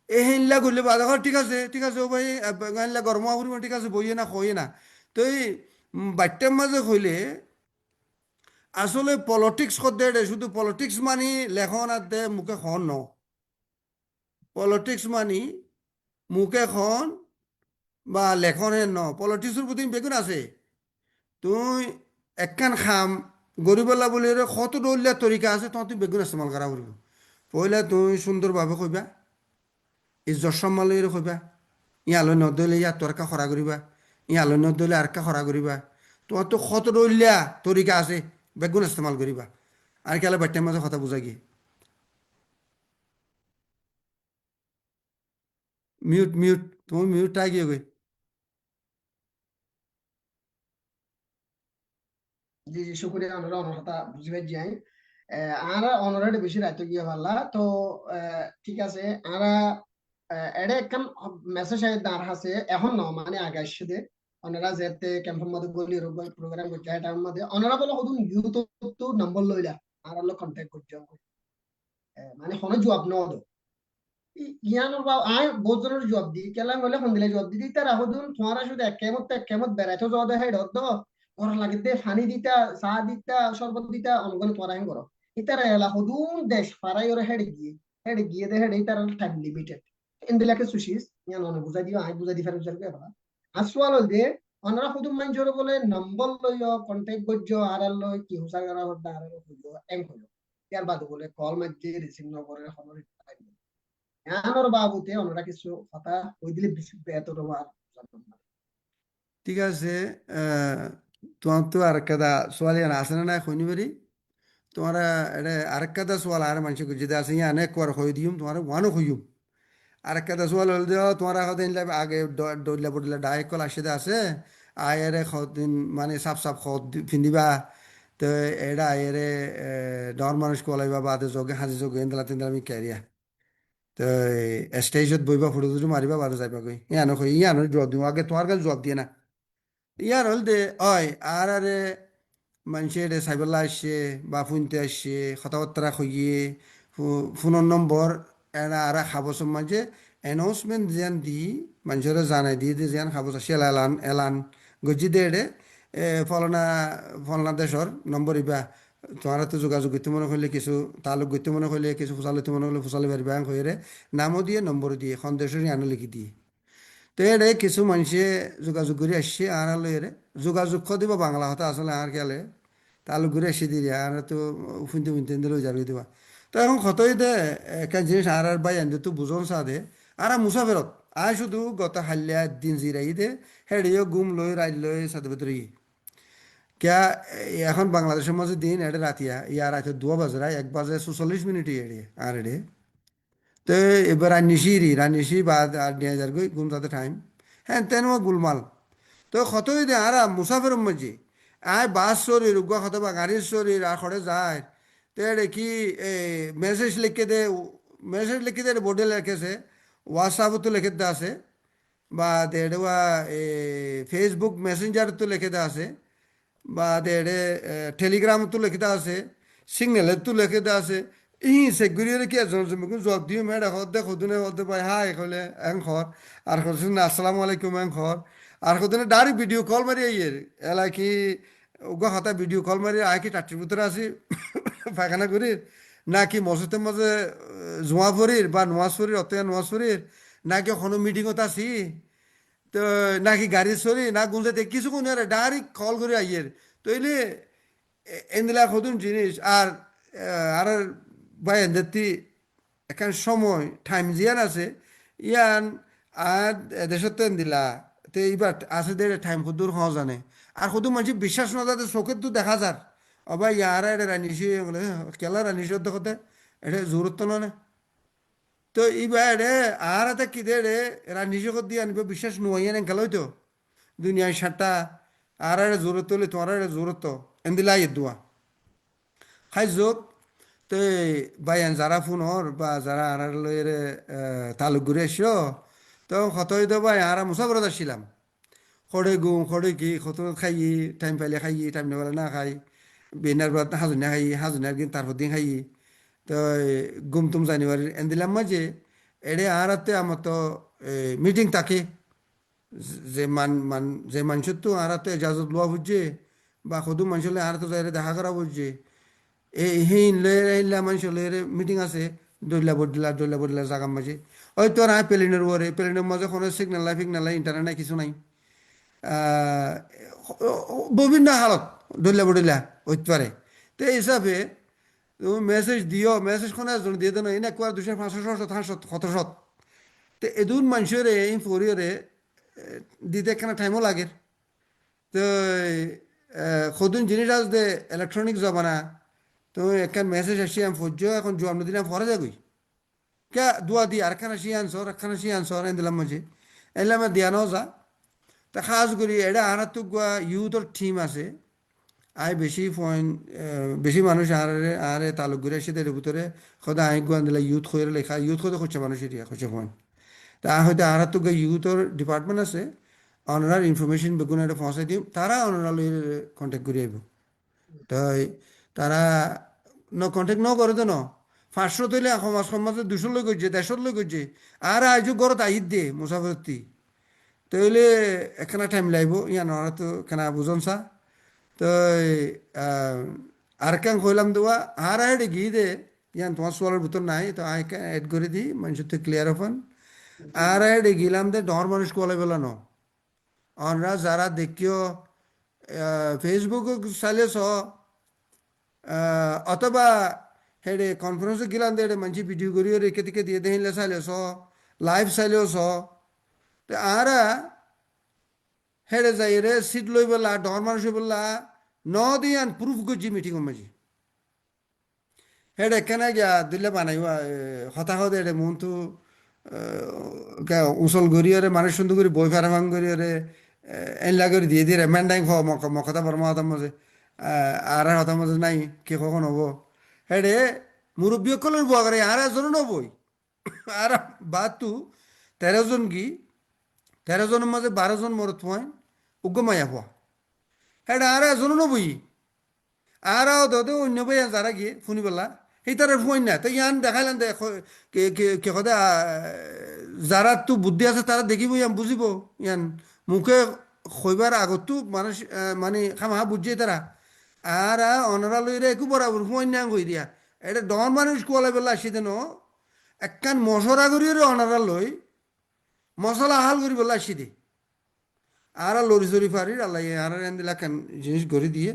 এই হিনলা করলে বাধা ঘর ঠিক আছে ও ভাই গাইলা গরম হবো ঠিক আছে বইয়ে না খয়ে না তো এই বাচ্চার মাঝে হইলে আসলে পলিটিক্স করতে শুধু পলিটিক্স মানি লেখন আর দে মুখে খন ন পলিটিক্স মানি মুখে খন বা লেখনে ন পলিটিক্সের প্রতি বেগুন আছে তুই একখান খাম গরিবলা বলি কত দৌলিয়া তরিকা আছে তোমার তুই বেগুন ইস্তেমাল করা করিব পহিলা তুই সুন্দরভাবে কইবা ইজ্জত সম্মান লইরে কইবা ইয়ালৈ নদলে ইয়াত তোরকা খরা করিবা ইয়ালৈ নদলে আরকা খরা করিবা তোমার তো কত দৌলিয়া তরিকা আছে বেগুন ইস্তেমাল করিবা আর কেলে বাচ্চার মাঝে কথা বুঝা গিয়ে মিউট মিউট তুমি মিউটটা গিয়ে গই জি জি শুক্রিয়া আমরা অনর কথা বুঝবে যাই আর অনরের বেশি রাইতে গিয়ে ভাল্লা তো ঠিক আছে আরা এডে একখান মেসেজ আই দাঁড় আছে এখন ন মানে আগে আসছে দে ওনারা যেতে ক্যাম্পের মধ্যে গলি রোববার প্রোগ্রাম করছে এটার মধ্যে ওনারা বলে হদুন ইউথ তো নম্বর লইলা আর আলো কন্টাক্ট করছে মানে কোনো জবাব ন দো ইয়ানোর বা আয় বহুত জনের জবাব দি কেলাম হলে ফোন দিলে জবাব দি তারা হদুন তোমারা শুধু এক কেমত বেড়াইতো যাওয়া দেয় হেড হদ্দ ঘর লাগে দে ফানি দিতা চা দিতা শরবত দিতা অনগন তোরা হেন করো ইতারা এলা হদুন দেশ পারাই ওর হেড গিয়ে দে হেড ইতারা টাইম লিমিটেড ইন্দিলাকে সুশিস ইয়ান অনেক বুঝাই দিও আই বুঝাই দি ফেরত যাবে এবার আসওয়াল হল দে অনরা হদুন মান জোরে বলে নম্বর লইও কন্টাক্ট করছো আর লই কি হুসা করা হদ্দা আর হইলো এম হইলো ইয়ার বাদ বলে কল মাঝে রিসিভ ন করে খবর জ্ঞানর বাবুতে ওনারা কিছু কথা ওই দিলে বেশি বেতর হওয়ার ঠিক আছে তোমার তো আর একটা সোয়াল ইয়ান আছে না না কইনি বেরি তোমার এটা আর একটা সোয়াল আর মানুষ যদি আছে ইয়ান এক বার কই দিম তোমার ওয়ানও কইম আর একটা সোয়াল হল দিও তোমার আগে দিন আগে দৌড়লা পড়লা ডাইরেক্ট কল আসে আছে আয়েরে দিন মানে সাপ সাপ ফিন্দিবা তো এটা আয়েরে ডর মানুষ কলাইবা বাদে যোগে হাজি যোগে এন্দলা তিনদলা আমি ক্যারিয়া তো স্টেজত বইবা ফটো দুটো মারিবা বাদে যাইবা কই ইয়ানো কই ইয়ানো জবাব দিম আগে তোমার কাছে জবাব দিয়ে না ইয়ার হল দে অয় আর আরে মানুষের সাইবেলা আসছে বা ফুনতে আসছে কথাবার্তা কইয়ে ফোনের নম্বর এরা আর খাবছর মাঝে অ্যানাউন্সমেন্ট যেন দি মানুষের জানাই দিয়ে দিয়ে যেন খাবছ সেল এলান এলান গজি দে রে ফলনা ফলনা দেশর নম্বর ইবা তোমার তো যোগাযোগ করতে মনে করলে কিছু তালুক করতে মনে করলে কিছু ফুসালিতে মনে করলে ফুসালি পারিবা কইরে নামও দিয়ে নম্বর দিয়ে সন্দেশের আনো লিখি দিয়ে তো এরে কিছু মানুষে যোগাযোগ করে আসছে আর লইরে যোগাযোগ দিব বাংলা হতা আসলে আর খেলে তালুক করে এসে দিয়ে আর তো ফুনতে ফুনতে দিলে যাবে দিবা তো এখন কতই দে একটা জিনিস আর বাই আনতে তো বুঝন চা দে আর মুসাফেরত আর শুধু গত হাল্লিয়া দিন জিরাই দে হেডিও গুম লই রাইল লই সাথে ভেতরে ক্যা এখন বাংলাদেশের মাঝে দিন এটা রাতিয়া ইয়ার রাতে 2 বাজে 1 বাজে 44 মিনিট এড়ে আর এড়ে তো এবার রান্নিসি বা আর 2000 গই গুম তাতে টাইম হ্যাঁ তেন গুলমাল তো কতই দে আর মুসাফের মজি আয় বাস শরীর উগা কত বা গাড়ির শরীর আর খড়ে যায় তো এটা কি মেসেজ লিখে দে বোর্ডে লেখেছে হোয়াটসঅ্যাপও তো লিখে দেওয়া আছে বা দেড়া ফেসবুক মেসেঞ্জার তো লিখে দেওয়া আছে বা দেড়ে টেলিগ্রাম তো লিখে দেওয়া আছে সিগন্যালের তো লিখে দেওয়া আছে ই সেগুরিয়ে কি একজন জব দিয়ে মেয়েরা হতে খুদুনে হতে পারে হাই হলে এং খর আর খুদুন আসসালামু আলাইকুম এং খর আর খুদুনে ডাইরেক্ট ভিডিও কল মারি আইয়ের এলা কি উগা হতা ভিডিও কল মারি আয় কি টাটির ভিতরে আসি পায়খানা করির নাকি মসজিদের মাঝে জোয়া ফরির বা নোয়াজ ফরির অতয়া নোয়াজ ফরির নাকি কোনো মিটিংত আছি তো নাকি গাড়ি চড়ি না গুলতে কিছু কোন ডাইরেক্ট কল করে আইয়ের তো এলে এনদিলা হতুন জিনিস আর বাই এনদেতি এখান সময় টাইম জিয়ান আছে ইয়ান আর দেশত তো দিলা তো এইবার আছে দে টাইম খুদুর হওয়া জানে আর শুধু মানুষ বিশ্বাস না যাতে চোখের তো দেখা যার অবা ইয়ারা এটা রানিছি কেলা রানিস দেখতে এটা জোরত্ব নয় তো এইবার আর এটা কি দে রে এরা নিজকে দিয়ে আনবে বিশ্বাস নুয়াইয়া নেন খেলো তো দুনিয়ায় সাতটা আর জোরত হলে তোমার জোরত এন্দিলা দোয়া খাই যোগ তো বাইয়ান যারা ফোনর বা যারা আর লইরে তালুক ঘুরে এসো তো কতই তো ভাই আর মুসাফরত আসছিলাম খড়ে গুম খড়ে কি কত খাই টাইম পাইলে খাই টাইম নেবেলা না খাই বেনার বাদ হাজুনিয়া খাই হাজুনিয়ার দিন তারপর দিন খাই তো গুম তুম জানুয়ারি এন্দিলাম মাঝে এড়ে আর আমার তো মিটিং থাকে যে যে মানুষের তো আর তো এজাজত লওয়া বুঝছে বা সদু মানুষলে আর তো যাই দেখা করা বুঝছে এই লইলা মানুষ লইরে মিটিং আছে দৈলা বদলা জাগার মাঝে ওই তো আর প্লেনের ওরে প্লেনের মাঝে কোনো সিগনাল নাই ইন্টারনেট নাই কিছু নাই আহ, বিভিন্ন হালত দৈলা বদলা হইতে পারে তো এই হিসাবে তুমি মেসেজ দিও মেসেজ কোনো একজন দিয়ে দেন এনে একবার 200 500 600 700 তো এদুন মানুষের এই ফরিয়রে দিতে একখানা টাইমও লাগে তো সদুন জিনিস আজ দে ইলেকট্রনিক জমানা তো একখান মেসেজ আসি আমি ফজ্জ এখন জোয়াম দিলাম ফরা যাগুই কে দোয়া দি আর খানা সি আনসর এন দিলাম মাঝে এলাম দিয়ানো যা তা খাস করি এটা আর তো ইউথর টিম আছে আই বেশি পয়েন্ট বেশি মানুষ আরে তালুক ঘুরে আসে এর ভিতরে সদা আই গুয়ান দিলা ইউথ হয়ে লেখা ইউথ হতে খুঁজছে মানুষ এরিয়া খুঁজছে পয়েন্ট তা হয়তো আর তো ইউথর ডিপার্টমেন্ট আছে অনার ইনফরমেশন বেগুন এটা পৌঁছাই দিম তারা অনারা কন্ট্যাক্ট করে আইব তাই তারা কন্টেক্ট ন করে তো ন 500 তৈলে সমাজে 200 লৈ গৈছে 150 লৈ গৈছে আর আইজো ঘরত আহিত দে মুসাফরতি তৈলে একখানা টাইম লাগব ইয়া নরা তো কেনা বুঝন চা তো আর কেন কইলাম দেওয়া আর আইডে গিয়ে দে ইয়ান তোমার সোয়ালের ভিতর নাই তো আই এড করে দিই মানুষের তো ক্লিয়ার হন আর আইডে গেলাম দে ডর মানুষ কলে বেলা ন অনরা যারা দেখিও ফেসবুক চালিয়েছ অথবা হেডে কনফারেন্সে গেলাম দে মানুষ ভিডিও করিও রেখে থেকে দিয়ে দেখিলে চাইলেছ লাইভ চাইলেও চ তো আর হেরে যাই রে সিট লই বলা ডর মানুষ বললা ন দিয়ান প্রুফ করছি মিটিং মাঝি হেডে কেন গিয়া দিলে বানাইবা হতাহত এডে মন তো উসল গড়িয়ে মানুষ সুন্দর করে বই ফারামাং গড়িয়ে এনলা করে দিয়ে দিয়ে মেন্ডাইং হ মকতা বর্মা হতার মাঝে আর হতার মাঝে নাই কে কখন হবো হেডে মুরব্বী কলের বুয়া করে আর এজন নবই আর বাদ তু 13 জন কি 13 জনের মাঝে 12 জন মরত হয় উগ্র মায়া হওয়া হেডে আর এজন নবই আর দে অন্য বই যারা গিয়ে শুনি পেলা সেই তার ফুয়াই না তো ইয়ান দেখাইলাম দে কে কদে যারা তো বুদ্ধি আছে তারা দেখিব ইয়ান বুঝিব ইয়ান মুখে কইবার আগতো মানুষ মানে খামা বুঝিয়ে তারা আর অনরা লইরে একু বরাবর ফুয়াই না কই দিয়া এটা ডন মানুষ কোয়ালে বেলা সেদিন একখান মশরা করিয়ে অনারা লই মশলা হাল করি বেলা আসি আর লরি চরি ফারি আল্লাহ আর দিলা কেন জিনিস গড়ি দিয়ে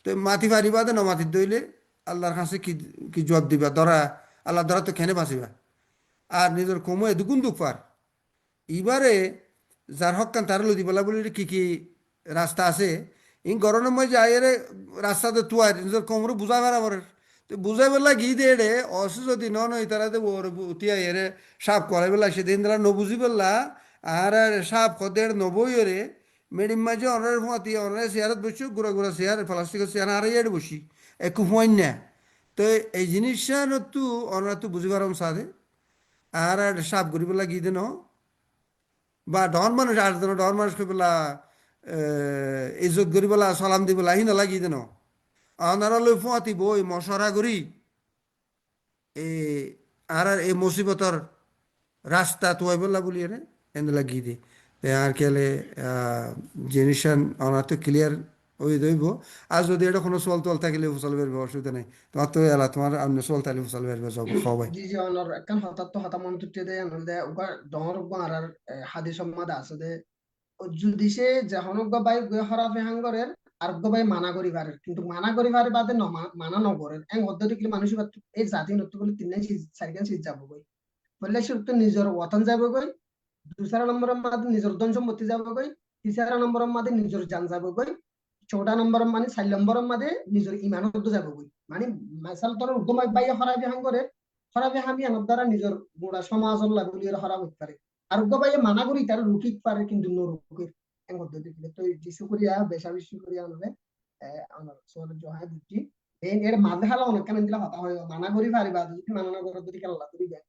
তো মাটি ফারিবা দে নমাটি দইলে আল্লাহর কাছে কি কি জবাব দিবা ধরা আল্লাহ ধরা তো খেনে বাঁচিবা আর নিজের কমো এদুকুন দুঃখ পার এবারে যার হকান তার লদি বলা বলি কি কি রাস্তা আছে ইন গরমের মধ্যে যাই রে রাস্তাতে তুয়ার নিজের কোমরে বুঝাই বেড়াবার তো বুঝাই বেলা গিয়ে দে রে অসু যদি নই তারা দে ওর তিয়া এরে সাপ করাই বেলা সেদিন তারা নবুঝি বেলা আর সাপ খদের নবই রে মেডিম মাঝে অনার ফুঁয়াতি অনারে চেয়ারত বসছি গুড়া গুড়া চেয়ার প্লাস্টিকের চেয়ার আর ইয়ার বসি একটু ফুঁয়াই না তো এই জিনিসটা তো অনারা তো বুঝি পারম সাথে আর সাপ ঘুরি বেলা গিয়ে দেন বা ডন মানুষ আর দেন ডন মানুষ কই বেলা ইজ্জত করি বেলা সালাম দি বেলা হি নালাগি দেন অনারা লই ফুঁয়াতি বই মশরা করি এ এই মুসিবতর রাস্তা তুয়াই বললা বলি রে এনে লাগিয়ে দি আর কেলে জিনিস আমার তো ক্লিয়ার ওই দইব আর যদি এটা কোনো সোয়াল তোয়াল থাকিলে ফসল বেরবে অসুবিধা নেই তোমার তো এলা তোমার অন্য সোয়াল থাকলে ফসল বেরবে সব সবাই জি জি অনর একখান হঠাৎ তো হঠাৎ মন তুটে দেয় আনন্দে ওগা ডর আর হাদি সম্মাদ আছে দে যদি সে যখন বাই হরাফে হাঙ্গরের আর বাই মানা করি পারে কিন্তু মানা করি পারে বাদে মানা নগরের এং পদ্ধতি কি মানুষ এই জাতি নতুন বলে তিন চারিখান সিট যাব গই বললে সে তো নিজের ওয়াতন যাব গই দুসরা নম্বরের মাঝে নিজের ধন সম্পত্তি যাব গই তিসরা নম্বরের মাঝে নিজের জান যাব গই চৌটা নম্বরের মানে 4 নম্বরের মাঝে নিজের ইমানত যাব গই মানে মাসাল তোর উদ্যম বাই হরাফে হাঙ্গরের হরাফে হামি আনার দ্বারা নিজের গোড়া সমাজের লাগলিয়ে হরা হইতে পারে আর উগ্র মানা করি তার রুকিক পারে কিন্তু নুরুকির en পদ্ধতি তো যিশু করিয়া বেশা বেশি করিয়া আনবে আমার সোয়াল জহায় বুঝছি এর মাঝে হালা অনেক কেন দিলা হতা হয় মানা করি পারিবা যদি মানা না করো যদি কেলা তুমি দেখ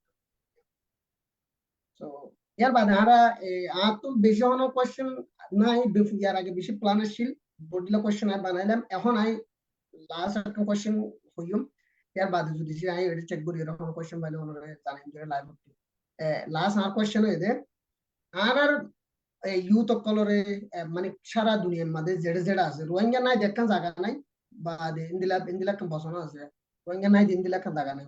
তো ইয়ার বাদে আরা আর তো বেশি অনেক কোশ্চেন নাই ইয়ার আগে বেশি প্ল্যান আসছিল বডিলা কোশ্চেন আর বানাইলাম এখন আই লাস্ট একটা কোশ্চেন হইম ইয়ার বাদে যদি আই এটা চেক করি এরকম কোশ্চেন পাইলে ওনারা জানেন যে লাইভ লাস্ট আর কোশ্চেন হইতে আর ইউথ কলরে মানে সারা দুনিয়ার মধ্যে যেটা যেটা আছে রোহিঙ্গা নাই দেখেন জায়গা নাই বা ইন্দিলা বসানো আছে রোহিঙ্গা নাই ইন্দিলা জায়গা নাই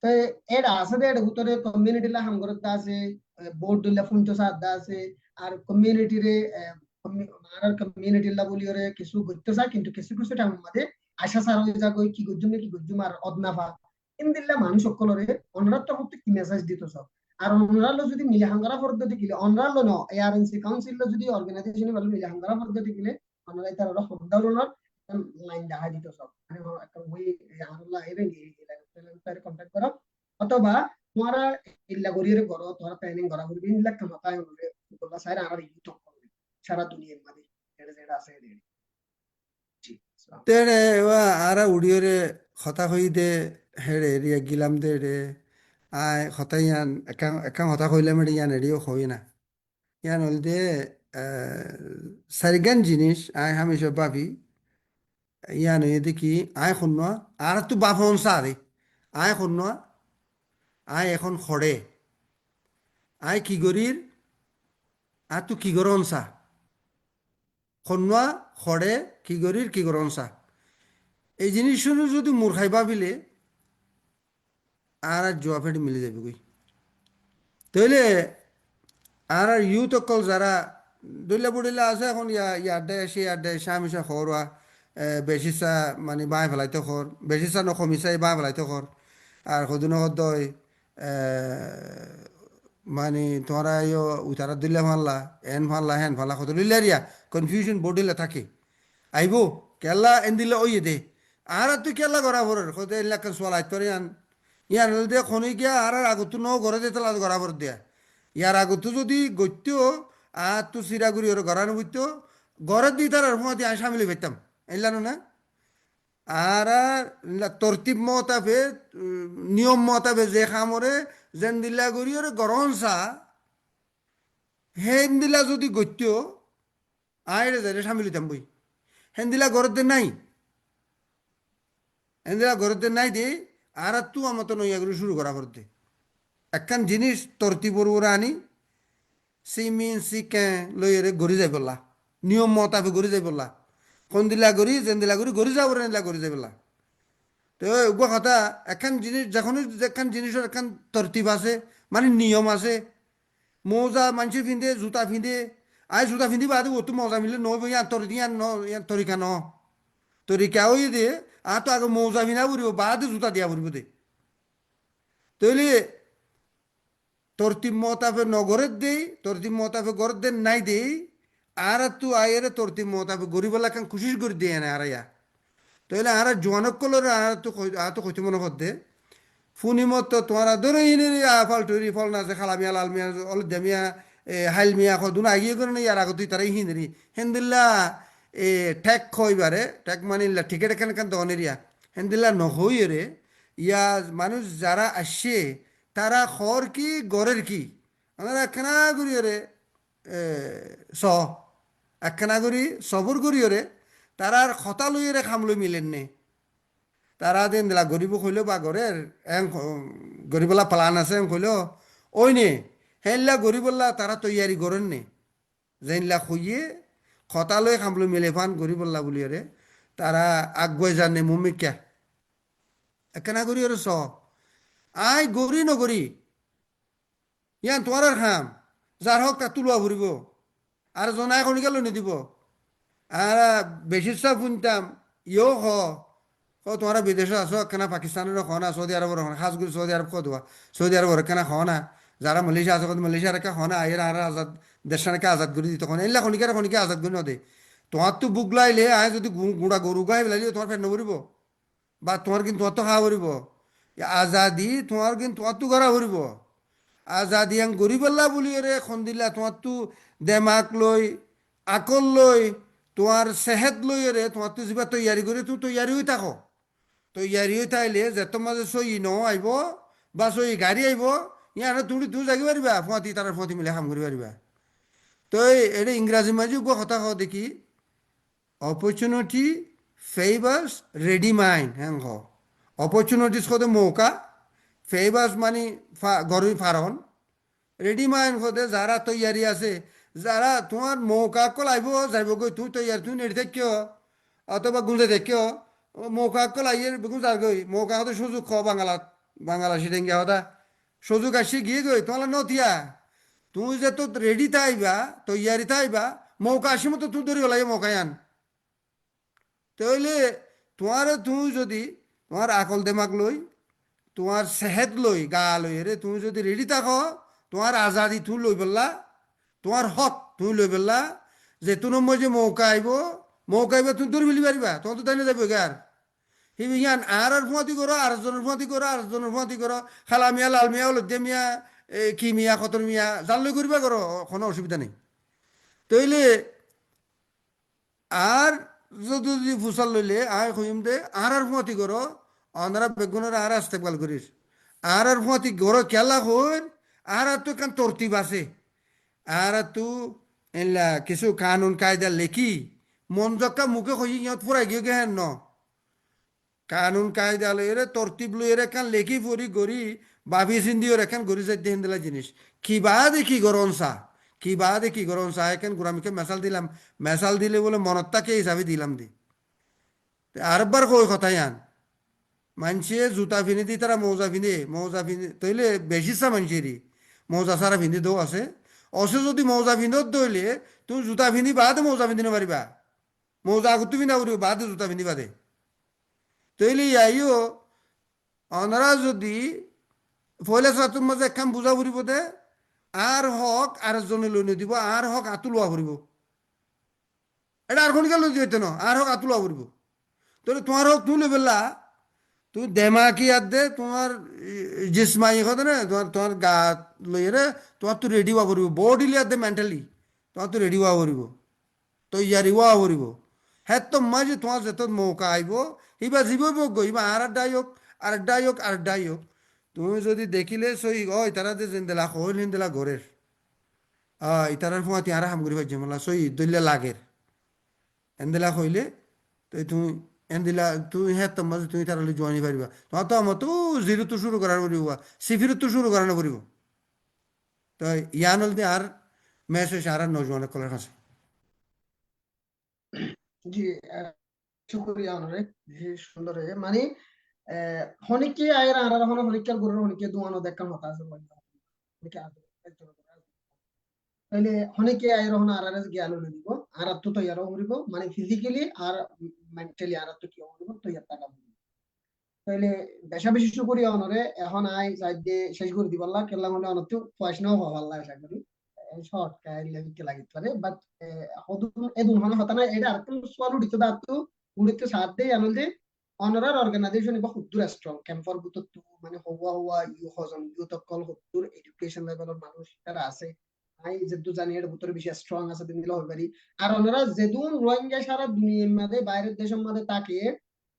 তো এর আছে যে উত্তরে কমিউনিটি লা হামগরত আছে বোর্ড দিলা ফুনতো সাদা আছে আর কমিউনিটি রে আর কমিউনিটি লা বলি রে কিছু করতে চায় কিন্তু কিছু কিছু টাইম মধ্যে আশা সার হয়ে যা কই কি গজ্জুম আর অদনাফা ইন্দিলা মানুষ সকলরে অনরাত হতে কি মেসেজ দিত সব আর অনরালো যদি মিলে হাঙ্গারা পদ্ধতি কিলে অনরালো ন এআরএনসি কাউন্সিল যদি অর্গানাইজেশন ভালো মিলে হাঙ্গারা পদ্ধতি কিলে অনরা তার হদ্দারুনার লাইন দেখা দিত সব মানে একটা ওই আল্লাহ এর কন্টাক্ট করো অথবা তোমারা ইল্লা গরিয়ের করো তোমারা প্ল্যানিং করা করবে ইল্লা কামাতায় হবে বলা সাইরা আর ইউট করবে সারা দুনিয়ার মধ্যে যেটা যেটা আছে জি তেরে আরা উড়িয়ে হতা হই দে হেড়ে রিয়া গিলাম দে রে আয় হতা ইয়ান একাং হতা হইলাম ইয়ান এড়িও হই না ইয়ান হল দে সারিগান জিনিস আয় হামেশা ভাবি ইয়ান হয়ে দেখি আয় শুন আর তো বাপ হন সারে আয় শুন আয় এখন খড়ে আয় কি গরির আর তু কি গরন সা খন্নুয়া খড়ে কি গরির কি গরন সা এই জিনিস শুনে যদি মূর্খাই ভাবিলে আর জোয়া ফেটে মিলে যাবে কই তাইলে আর ইউথ অকল যারা দইলা বুড়িলা আছে এখন ইয়ার দেয় সামিশা খরওয়া বেশিসা মানে বাঁয় ফেলাইতে খর বেশিসা নকমিসাই বাঁয় ফেলাইতে খর আর সদিন দয় মানে তোমরা উতারা দিলে ফানলা এন ফানলা হেন ফানলা কত লিলারিয়া কনফিউশন বডিলে থাকে আইব কেলা এন দিলে ওই দে আর তুই কেলা করা ভরের কত এলাকা সোয়াল তোর ইয়ান ইয়ান দে খনি গিয়া আর আগত ন ঘরে দে তালা করা ভর দিয়া ইয়ার আগত যদি গত্য আর তু সিরাগুড়ি ওর গড়ানো বুঝতো ঘরে দি তার ফুঁয়াতি আমি সামিলি পেতাম এলানো না আর তরতিব মতাবে নিয়ম মতাবে যে খামরে যেন দিলা করি ওর গরম চা হেন দিলা যদি গত্য আইরে যাই সামিল হইতাম বই হেন দিলা ঘরতে নাই হেন দিলা ঘরতে নাই দে আর তু আমার তো নইয়াগুলো শুরু করা করতে একখান জিনিস তরতিবর ওরা আনি সি মিন সি কে লইরে গড়ি যাই বললা নিয়ম মতাবে গড়ি যাই বললা কোন দিলা গড়ি যেন দিলা গড়ি গড়ি যাবো দিলা গড়ি যাই বললা তো ওগুলো কথা একখান জিনিস যখন একখান জিনিসের একখান তরতিব আছে মানে নিয়ম আছে মৌজা মানুষ পিন্ধে জুতা পিন্ধে আই জুতা পিন্ধি বাদে ও তো মজা মিলে নয় ইয়ার তরি ইয়ার ন ইয়ার তরিকা ন তরিকা ওই দে আর তো আগে মৌজা পিন্ধা পড়ব বাদে জুতা দিয়া পড়ব দে তৈলে তরতিব মতাফে নগরের দেই তরতিব মতাফে গড়ের দেন নাই দেই আর তু আয়ের তরতিব মতাফে গরিবলা কান খুশিস করে দিয়ে না আর ইয়া তাহলে আর জোয়ানক কলর আর তো কইতে মনে করতে ফুনি মত তোমার ধরে ইনি ফল টুরি ফল না আছে খালা মিয়া লাল মিয়া অলদ্যা মিয়া হাইল মিয়া দুনা আগিয়ে করে ইয়ার আগত তারা হিন্দি হেন্দিল্লা ঠেক খইবারে ঠেক মানিল্লা টিকেট এখানে কান দনের ইয়া হেন্দিল্লা নহই রে ইয়া মানুষ যারা আসছে তারা খর কি গড়ের কি আমরা একখানা করি রে স একখানা করি সবর করি রে তারার খতা লইরে খামলই মিলেন নে তারা দিন দিলা গরিব কইল বা ঘরের এং গরিবলা প্লান আছে এং কইল ওই নে হেনলা গরিবল্লা তারা তৈয়ারি করেন নে যেনলা খুইয়ে খতা লই খামলই মিলে ফান গরিবল্লা বলিয়ে তারা আগুয়ে জানে মুমিকা একখানা করি ওর স আই গরি নগরি ইয়ান তোমার খাম যার হোক তা তুলুয়া ভরিব আর জনাই খনিকে লই নিদিব আর বেশি সব শুনতাম ইও হ তোমরা বিদেশে আসো কেনা পাকিস্তানের খ না সৌদি আরবের খ না খাস করে সৌদি আরব কদুয়া সৌদি আরবের কেনা খ না যারা মালয়েশিয়া আছে মালয়েশিয়ার কে খ না আয়ের আর আজাদ দেশানকে আজাদ করে দিত খন এলা খনিকার খনিকে আজাদ করে নদে তোমার তো বুক লাইলে আয় যদি গুঁড়া গরু গাই লাইলে তোমার পেট নভরিব বা তোমার কিন্তু তোমার তো খাওয়া ভরিব আজাদি তোমার কিন্তু তোমার তো গড়া ভরিব আজাদি আং গরিবাল্লা বলি রে খন দিলা তোমার তো দেমাক লই আকল লই তোমার সেহেত লই রে তোমার তো যা তৈয়ারি করে তুই তৈয়ারি হয়ে থাকো তৈয়ারি হয়ে থাকলে যে তোমার সই ন আইব বা সই গাড়ি আইব ইয়ার তুই জাগি পারিবা ফুঁয়াতি তার ফুঁয়াতি মিলে কাম করি পারিবা তো এটা ইংরাজী মাঝে কথা কও দেখি অপরচুনিটি ফেভার্স রেডি মাইন্ড হ্যাঁ হ অপরচুনিটিস কদে মৌকা ফেভার্স মানে গরুই ফারন রেডি মাইন্ড কদে যারা তৈয়ারি আছে যারা তোমার মৌকা কল আইব যাইব গই তুই তৈয়ার তুই নেড়ে থাকিও অথবা গুঁজে থাকিও মৌকা কল আইয়ে বেগুন যার গই মৌকা হতে সুযোগ খ বাঙালাত বাঙালাসি টেঙ্গা হতা সুযোগ আসি গিয়ে গই তোমার নথিয়া তুই যে তো রেডি থাইবা তৈয়ারি থাইবা মৌকা আসি মতো তুই ধরি ওলাই মৌকাই আন তাহলে তোমার তুই যদি তোমার আকল দেমাক লই তোমার সেহেত লই গা লই রে তুমি যদি রেডি থাকো তোমার আজাদি তুই লই বললা তোমার হক তুই লই বললা যে তুই নম্বর যে মৌকা আইব তুমি দূর মিলি পারিবা তোমার তো তাই না যাবে গার হিবি ইয়ান আর ফুঁয়াতি করো আর জনের ফুঁয়াতি করো আর জনের ফুঁয়াতি করো খালা মিয়া লাল মিয়া লজ্জা মিয়া কি মিয়া খতর মিয়া জাল লই করিবা করো কোনো অসুবিধা নেই তইলে আর যদি ফুসাল লইলে আয় কইম দে আর ফুঁয়াতি করো অনারা বেগুনের আর ইস্তেকবাল করিস আর ফুঁয়াতি করো খেলা হইন আর তো কান তরতিব আছে আর তু এলা কিছু কানুন কায়দা লেখি মন জক্কা মুখে কই ইয়ত ফুরাই গিয়ে গেহেন ন কানুন কায়দা লইরে তরতিব লইরে কান লেখি ফুরি গড়ি বাবি সিন্দিও রেখান গড়ি যাই দেহেন দিলা জিনিস কি বাদে কি গরম চা কি বাদে কি গরম চা এখান গোড়ামিকে মেসাল দিলাম মেসাল দিলে বলে মনত্তাকে হিসাবে দিলাম দি আরেকবার কই কথাই আন মানছে জুতা ফিনি দি তারা মৌজা ফিনি তৈলে বেশি চা মানছেরই মৌজা সারা ফিনি দৌ আছে অসে যদি মৌজা ফিনত দইলে তুমি জুতা ফিনি বাদে মৌজা ফিনি পারিবা মৌজা আগত তুমি না করিব বাদে জুতা ফিনি বাদে তৈলে ইয়াইও অনারা যদি পয়লা ছাত্র মাঝে একখান বুঝা ফুরিব দে আর হক আর জনে লই দিব আর হক আতুলোয়া ফুরিব এটা আর কোন লই দিতে না আর হক আতুলোয়া ফুরিব তাহলে তোমার হক তুলে ফেললা তুই দেমাকি আর দে তোমার জিসমাই কথা না তোমার তোমার গা লইয়ে রে তোমার তো রেডি হওয়া পড়িব বডি আর দে মেন্টালি তোমার তো রেডি হওয়া পড়িব তৈয়ারি হওয়া পড়িব হ্যাঁ তো মাঝে তোমার যত মৌকা আইব ইবা জীবই বক ইবা আর ডাই হোক আর ডাই হোক আর ডাই হোক তুমি যদি দেখিলে সই ওই তারা যে জিন্দেলা হইল হিন্দেলা ঘরের ইতারার ফুয়াতি আর হাম করি ভাই মালা সই দলিয়া লাগের এন্দেলা হইলে তো তুমি এন্দিলা তুমি হ্যাঁ তো মাঝে তুমি তারা জয়েনি পারিবা তোমার তো আমার তো জিরো তো শুরু করার পড়িব সিফিরত তো শুরু করানো পড়িব তো ইয়ান হলতে আর মেসেজ আর নজওয়ানের কলার কাছে জি শুক্রিয়া অনরে জি সুন্দর হয়ে মানে হনিকে আয়ের আর হন হনিকার গুরুর হনিকে দুয়ানো দেখার মত আছে হনিকে তাইলে হনিকে আয়ের হন আর জ্ঞান হলে দিব আর তো তৈয়ারও করিব মানে ফিজিক্যালি আর মেন্টালি আর তো কি হইব তৈয়ার টাকা তাইলে বেশা বেশি শুকরিয়া অনরে এখন আই যাই দিয়ে শেষ করে দিবাল্লা কেলা মানে অনতো পয়সাও হওয়া আল্লাহ আশা করি শর্ট লেগে লাগিতে পারে বাট হদুন এদুন হন হতা না এটা আরেকটু সোয়াল উঠিতে দাঁতু উড়িতে সাথ দেই আনল যে অনারার অর্গানাইজেশন ইবা হুদ্দুর স্ট্রং ক্যাম্পর বুতত মানে হওয়া ইউ হজন ইউ তকল হুদ্দুর এডুকেশন লেভেলের মানুষ তারা আছে আই যেদু জানি এর ভিতরে বেশি স্ট্রং আছে দিন দিলে হইবারি আর ওনারা যেদুন রোহিঙ্গা সারা দুনিয়ার মধ্যে বাইরের দেশের মধ্যে তাকিয়ে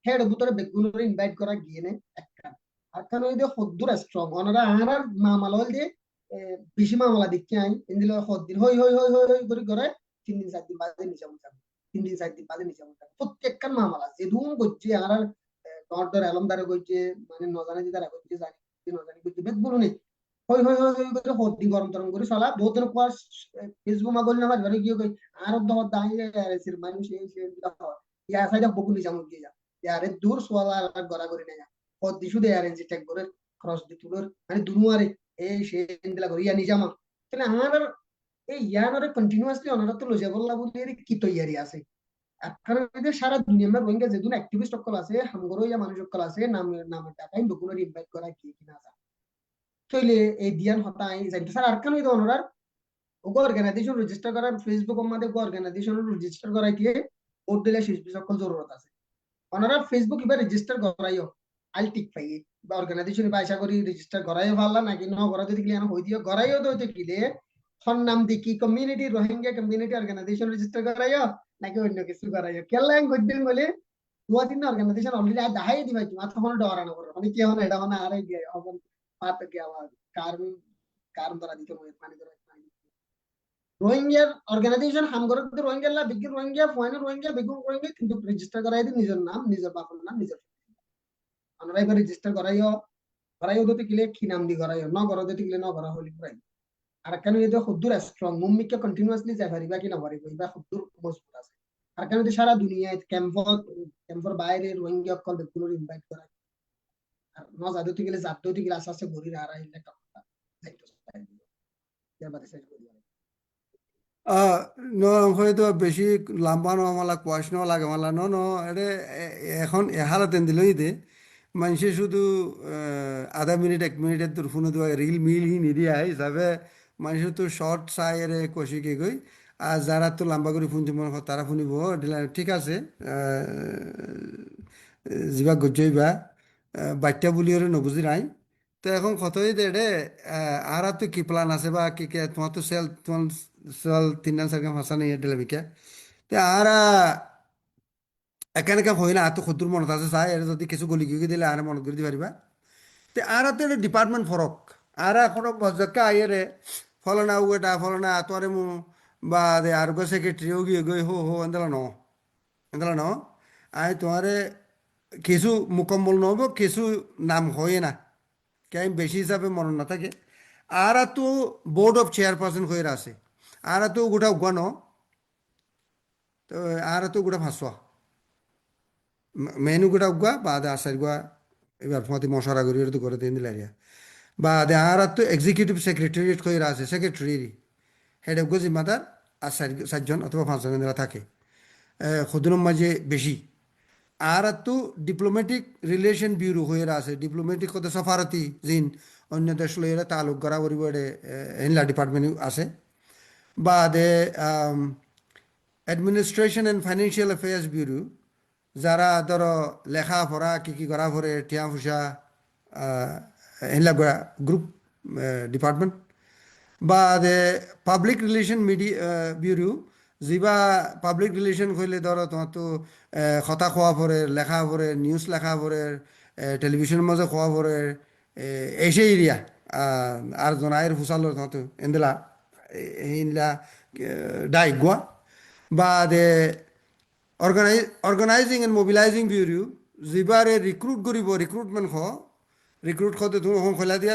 হেড ভিতরে বেগুনের ইনভাইট করা গিয়ে নে একটা আর কারণ ওই যে হদ্দুর স্ট্রং ওনারা আর মামাল হল যে বেশি মামলা দেখতে আই ইন্দিল হদ্দিন হই হই হই হই হই করে করে 3 দিন 4 দিন বাদে নিচে মুখে 3 দিন 4 দিন বাদে নিচে মুখে প্রত্যেকখান মামলা যেদুন করছে আর দর দর আলমদারে করছে মানে নজানে যে তারা করছে জানি নজানি করছে বেগুলো নেই হই হই হই হই করে হদ্দি গরম টরম করে চলা বহুত দিন পর ফেসবুক মাগল না ঘরে গিয়ে কই আর দর দাঁড়িয়ে আর মানুষ এই সে ইয়া সাইডা বকুলি জামুক দিয়ে যা ইয়ারে দূর সোয়ালা গড়া করে নেয়া পদ দিছু দে আর এনজি টেক করে ক্রস দি তুলর মানে দুনুয়ারে এই সে এন্দিলা করি ইয়া নিজামা তাহলে আমার এই ইয়ানরে কন্টিনিউয়াসলি অনারা তো লজে বললা বলি এর কি তৈয়ারি আছে কারণ এদের সারা দুনিয়া মে রোহিঙ্গা যেদিন অ্যাক্টিভিস্ট সকল আছে হামগরো ইয়া মানুষ সকল আছে নামে টাকাই বকুনের ইনভাইট করা কি কিনা যা তইলে এই দিয়ান হতাই যাইতে স্যার আর কেন এই অনারার ওগো অর্গানাইজেশন রেজিস্টার করার ফেসবুক আমাদের অর্গানাইজেশন রেজিস্টার করাই দিয়ে ভোট দিলে শেষ সকল জরুরত আছে ওনারা ফেসবুক এবার রেজিস্টার করাইও আল টিক পাই বা অর্গানাইজেশন বা আশা করি রেজিস্টার করাইও ভালো নাকি ন করা যদি ক্লিয়ার হই দিও করাইও তো হইতে কিলে ফোন নাম দেখি community Rohingya community organisation register করাইও নাকি অন্য কিছু করাইও কেলাং গদ্দিন বলে দুয়া তিন অর্গানাইজেশন অলরেডি আর দেখাই দিবাই তুমি মাথা কোনো ডরানো করো মানে কি হন এটা মানে আরে গিয়ে অবন পাত গিয়ে আবার কারণ কারণ ধরা দিতে হবে পানি ধরা রোহিঙ্গার অর্গানাইজেশন হামগরতে রোহিঙ্গা লা বিগ রোহিঙ্গা ফয়না রোহিঙ্গা বেগুন রোহিঙ্গা কিন্তু রেজিস্টার করাই দিন নিজের নাম নিজের বাপের নাম নিজের আমরা এবার রেজিস্টার করাইও করাইও দিতে গেলে কি নাম দি করাইও ন করা দিতে গেলে ন করা হলি করাই আর কেন যদি খুদ্দুর স্ট্রং মুম্মিকে কন্টিনিউয়াসলি যাই পারিবা কি না পারিবা বা খুদ্দুর মজবুত আছে আর কেন সারা দুনিয়ায় ক্যাম্পর বাইরে রোহিঙ্গা কল বেগুলোর ইনভাইট করা আর ন যাদতে গেলে জাদতে গেলে আস্তে আস্তে ঘুরি আর আইলে কথা যাইতো এবার শেষ করি ন হয়তো বেশি লাম্বা ন মালা কোয়াশ ন লাগে মালা ন ন এটা এখন এহালাতেন দিলই দে মানুষে শুধু আধা মিনিট 1 মিনিটের তোর ফোনে দেওয়া রিল মিল হি নিদিয়া হিসাবে মানুষের তো শর্ট চাই এর কষিকে গই আর যারা তো লম্বা করে ফোন তারা শুনিব ঠিক আছে যিবা গজ্জইবা বাচ্চা বলি ওরে নবুঝি নাই তো এখন কতই দে রে আর তো কি প্ল্যান আছে বা কি কে তোমার তো তোমার সেল 3 4 ভাষা নেই এটা বিকে তে আর একানেকা হয় না এত ক্ষুদ্র মনত আছে চাই এর যদি কিছু গলি গিয়ে দিলে আর মনত করে দিতে পারিবা তে আর তো এটা ডিপার্টমেন্ট ফরক আর এখনো মজাক্কা আইরে ফলনা উগেটা ফলনা তোরে মু বা দে আর গো সেক্রেটারি গিয়ে গই হো এন্দলা ন আই তোমারে কিছু মুকম্মল নহব কিছু নাম হয় না কেন বেশি হিসাবে মনে না থাকে আর তো বোর্ড অফ চেয়ারপারসন হয়ে আছে আর তো গোটা উগা ন তো আর তো গোটা ভাসুয়া মেনু গোটা উগা বা দে আসার গুয়া এবার ফতি মশারা করি তো করে দিন দিলে বা দে আর তো এক্সিকিউটিভ সেক্রেটারিয়েট হয়ে আছে সেক্রেটারি হেড অফ জিম্মাদার আর 4 জন অথবা 5 জন থাকে খুদুর মাঝে বেশি আর তো ডিপ্লোমেটিক রিলেশন ব্যুরো হয়ে আছে ডিপ্লোমেটিক হতে সফারতি জিন অন্য দেশ লইলে তালুক করা করিব এনলা ডিপার্টমেন্ট আছে বাদে administration and financial affairs bureau যারা ধরো লেখাপড়া কী করা পড়ে টিয়া ফুসা এনলা গ্রুপ ডিপার্টমেন্ট বাদে পাবলিক রিলেশন মিডিয়া ব্যুরো যিবা পাবলিক রিলেশন কইলে ধরো তোমার তো কথা কোয়া পড়ে লেখা পড়ে নিউজ লেখা পড়ে টেলিভিশনের মাঝে কোয়া পড়ে এসে এরিয়া আর জনায়ের ফুসালো তোমার তো এন্দলা ইনলা ডাইগুয়া বাদে অর্গানাইজিং এন্ড মোবিলাইজিং ব্যুরো যিবারে রিক্রুট করিব রিক্রুটমেন্ট রিক্রুট করতে তুমি ওখান খোলা দিয়া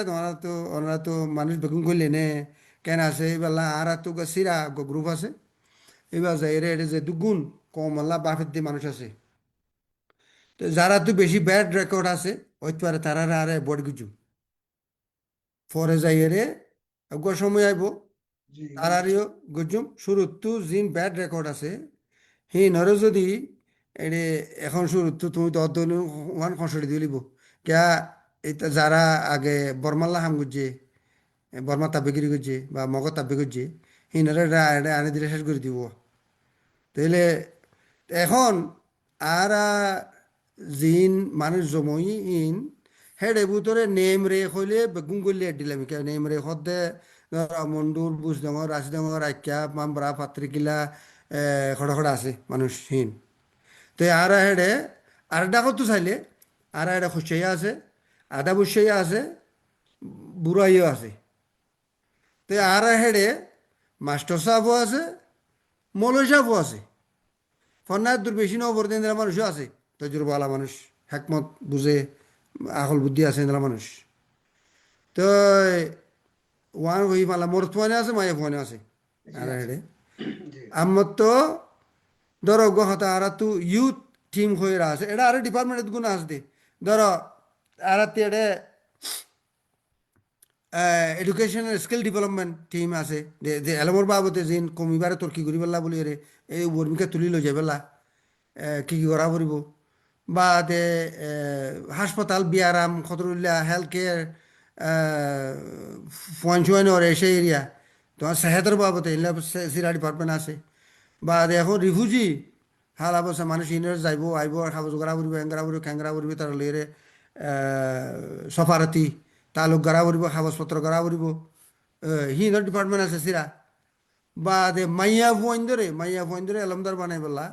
ওনারা তো মানুষ বেগুন করলে নে কেন আছে এবার আর তো সিরা গ্রুপ আছে এবার যাই রে এটা যে দুগুণ কম আল্লাহ বাফের দিয়ে মানুষ আছে তো যারা তো বেশি ব্যাড রেকর্ড আছে হইতে পারে তারা আরে বড গুজু ফরে যাই রে একবার সময় আইব তারারিও গুজুম শুরু তো জিন ব্যাড রেকর্ড আছে হি নরে যদি এনে এখন শুরু তো তুমি তো ওয়ান কনসল্ট দিয়ে লিব কিয়া এটা যারা আগে বর্মাল্লা হাম গুজে বর্মা তাব্বেগিরি করছে বা মগজ তাব্বে করছে হিনারে আনে দিলে শেষ করে দিব তাইলে এখন আর জিন মানুষ জমই ইন হেডে ভিতরে নেম রে হইলে বেগুন করলে দিলাম কে নেম রে হদে মন্ডুর বুঝ ডাঙর রাশি ডাঙর আখ্যা মামরা পাত্রিকিলা খড়া খড়া আছে মানুষ হিন তো আর হেডে আর ডাকত তো চাইলে আর এটা খুশাইয়া আছে আদা বুসাইয়া আছে বুড়াইও আছে তো আর হেডে মাস্টার সাহেবও আছে মৌলই সাহেবও আছে ফন্নার দূর বেশি নবর দিন মানুষও আছে তজুরবালা মানুষ হেকমত বুঝে আকল বুদ্ধি আছে এরা মানুষ তো ওয়ান ওই মালা মোর ফোনে আছে মায়ের ফোনে আছে আর হেডে আমার তো ধরো গহতা আর তো ইউথ টিম হয়ে আছে এটা আর ডিপার্টমেন্টের গুণ আছে ধরো আর এডে এডুকেশনাল স্কিল ডেভেলপমেন্ট টিম আছে যে এলমর বাবতে যেন কমিবারে তর্কি করি পেলা বলি রে এই বর্মিকা তুলি লৈ যাই পেলা কি করা পড়ব বা দে হাসপাতাল বিয়ারাম খতরুল্লা হেলথ কেয়ার ফুয়ান সেই এরিয়া তোমার সেহেতের বাবতে এগুলা সিরা ডিপার্টমেন্ট আছে বা এখন রিফিউজি হাল অবস্থা মানুষ ইনের যাইব আইব আর খাব জোগাড়া করব এঙ্গারা করব খ্যাংরা করব তার লইরে সফারতি তালুক গড়া করব কাগজপত্র গড়া করব হিন্দর ডিপার্টমেন্ট আছে সিরা বা দে মাইয়া ফুয়াইন্দরে এলমদার বানাই পেলা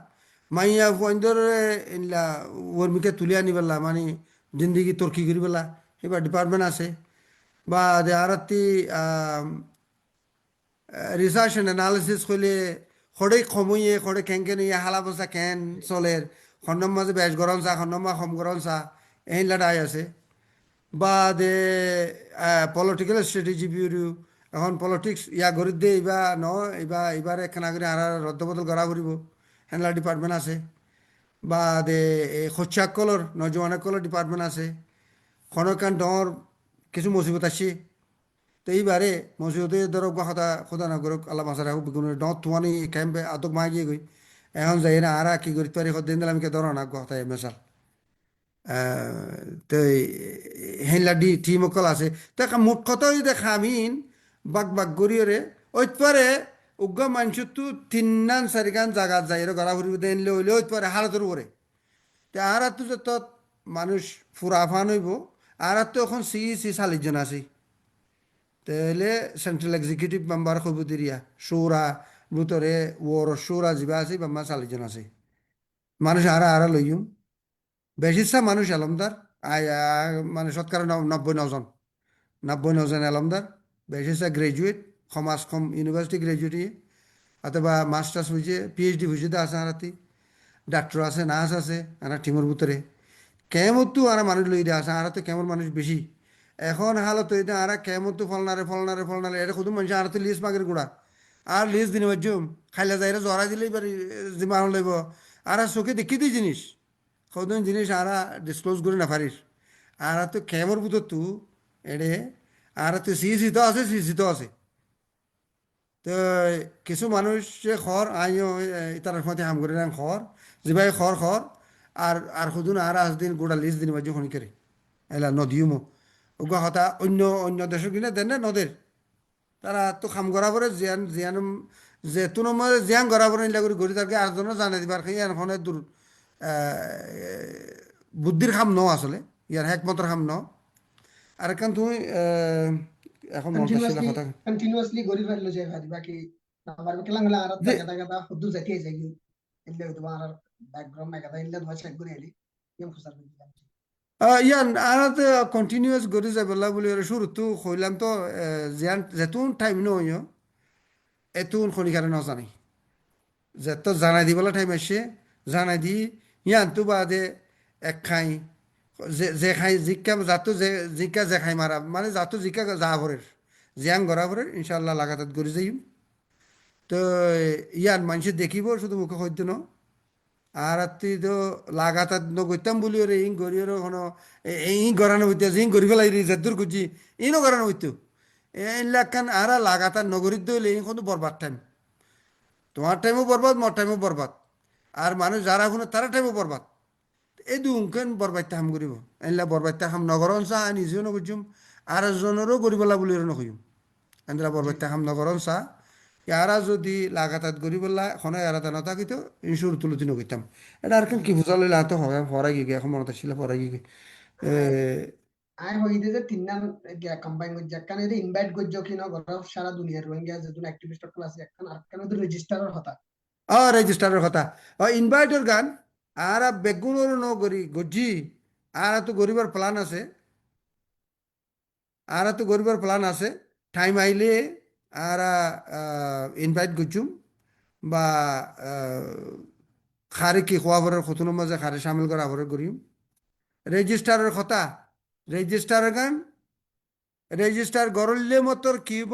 মাইয়া ফুয়াইন্দরে এনলা ওর্মিকে তুলি আনি পেলা মানে জিন্দিগি তর্কি করি পেলা এবার ডিপার্টমেন্ট আছে বা দে আর রিসার্চ এন্ড অ্যানালিসিস করলে খড়ে খমইয়ে খড়ে খেংকে নিয়ে হালা বসা খেন চলের খন্ডম মাঝে বেশ গরম চা খন্ডম মা কম গরম চা এই লাটাই আছে বা দে পলিটিক্যাল স্ট্র্যাটেজি ব্যুরো এখন পলিটিক্স ইয়া গড়ি দে এইবা ন এইবার একখানা করে আর রদ্দ বদল করা ফুরিব হেনলা ডিপার্টমেন্ট আছে বা দে খচ্চাকলর নজওয়ানকলর ডিপার্টমেন্ট আছে খনকান ডর কিছু মুসিবত আসছে তো এইবারে মসজিদে ধরো কথা খোদা না করুক আল্লাহ মাসার হোক বেগুন ডট তোমানি ক্যাম্পে আতক মা গিয়ে গই এখন যাই না আর কি করি পারি দিন দিলাম কে ধরো না কথা মেশাল তো হেনলা টিম অকল আছে তো মোট কথা যদি খামিন বাগ গড়িয়ে ওই পারে উগ্র মানুষ তো তিন চারিখান জায়গা যাই গড়া ফুরিব দিলে হইলে ওই পারে হালতের উপরে তো আর তো যত মানুষ ফুরাফান হইব আর তো এখন সি 40 জন আছে তাহলে সেন্ট্রাল এক্সিকিউটিভ মেম্বার খবুদিরিয়া সৌরা ভিতরে ওর সৌরা যা আছে বাম্মা 40 জন আছে মানুষ আরা লইম বেশিরসা মানুষ এলমদার মানে শতকরা 99 জন এলমদার বেশিরসা গ্রাজুয়েট সমাজ কম ইউনিভার্সিটি গ্রাজুয়েট অথবা মাস্টার্স হয়েছে PhD হয়েছে আছে আরাতি ডাক্তার আছে নার্স আছে আনা টিমের ভিতরে কেমন তো আর মানুষ লই দিয়ে আছে আর তো কেমন মানুষ বেশি এখন হালত এটা আর কেমন তো ফলনারে এটা শুধু মানুষ আর তো লিস্ট মাগের গুড়া আর লিস্ট দিনে বাজুম খাইলে যাই জরা দিলেই পারি জিমা লইব আর চোখে দেখি দিই জিনিস সদন জিনিস আর ডিসক্লোজ করে না পারিস আর তো কেমন ভিতর তো এড়ে আর তো সিসি তো আছে তো কিছু মানুষ খর আইও তার মধ্যে হাম করে খর যে ভাই খর আর হুদুন আর আজ দিন গোড়া লিজ দিন বাজু খনি করে এলা নদীও উগা হতা অন্য অন্য দেশের কিনে দেন না নদের তারা তো খাম করা পরে জিয়ান জিয়ান যেহেতু নম্বর জিয়ান করা পরে নিলা করে ঘুরি তাকে আরেকজনও জানাই দিবার খাই এখন দূর বুদ্ধির খাম ন আসলে ইয়ার একমতর খাম ন আর এখন তুমি এখন মনত আসছিল কন্টিনিউয়াসলি কথা কন্টিনিউয়াসলি গড়ি ফেললো যে ভাই বাকি আমার কেলা গলা আর যে টাকা টাকা হুদু জাতি যাই ইল্লে তোমার আর ব্যাকগ্রাউন্ড না কথা ইল্লে তোমার চেক করে এলি ইম খুসার দিলাম ইয়ান আনাতে কন্টিনিউয়াস গড়ি যাবেলা বলে শুরুতো কইলাম তো জিয়ান যেতুন টাইম নয় এতুন খনিকারে নজানি যেত জানাই দিবলা টাইম আসে জানাই দি ইয়ান তো বাদে এক খাই যে খাই জিকা যাতো যে জিকা যে খাই মারা মানে যাতো জিকা যা ভরের জিয়াং গড়া ভরের ইনশাল্লাহ লাগাতার গড়ি যাইম তো ইয়ান মানুষে দেখিব শুধু মুখে হইতো ন আর তুই তো লাগাতার নগৈতাম বলি ওরে ইং গড়ি ওর কোনো ইং গড়ানো হইতে ইং গড়ি ফেলাই যেদূর খুঁজি ইনও গড়ানো হইতো এইলাকান আর লাগাতার নগরীর দইলে ইং কোনো বরবাদ টাইম তোমার টাইমও বরবাদ মোর টাইমও বরবাদ আর মানুষ যারা শুনে তারা টাইমও বরবাদ এই দুখেন বরবাদ হাম করিব এনলা বরবাদ হাম নগরন চা নিজেও নগরজুম আর এজনেরও করিবলা বলি নকইম এনলা জি বরবাদ হাম নগরন চা ইয়ারা যদি লাগাতার করিবলা এখন এরা তেন থাকিত ইনসুর তুলতি নগইতাম এটা আর জি কি বুঝা লইলে তো হবে হরাই গিয়ে এখন মনত আসছিল হরাই গিয়ে আই আই হইতে যে তিননান কম্বাইন করছে একখানে যে ইনভাইট করছো কিনা গরা সারা দুনিয়ার রোহিঙ্গা যেতুন অ্যাক্টিভিস্ট ক্লাস একখান আরেকখানে তো রেজিস্টারের কথা রেজিস্টারের কথা ইনভাইটের গান আর বেগুনের নগরি গজি আর তো গরিবার প্ল্যান আছে আর তো গরিবার প্ল্যান আছে টাইম আইলে আর ইনভাইট করছুম বা খারে কি খোয়াবরের খতনের মাঝে খারে সামিল করা ভরে করিম রেজিস্টারের কথা রেজিস্টারের গান রেজিস্টার গরলে মতর কি হব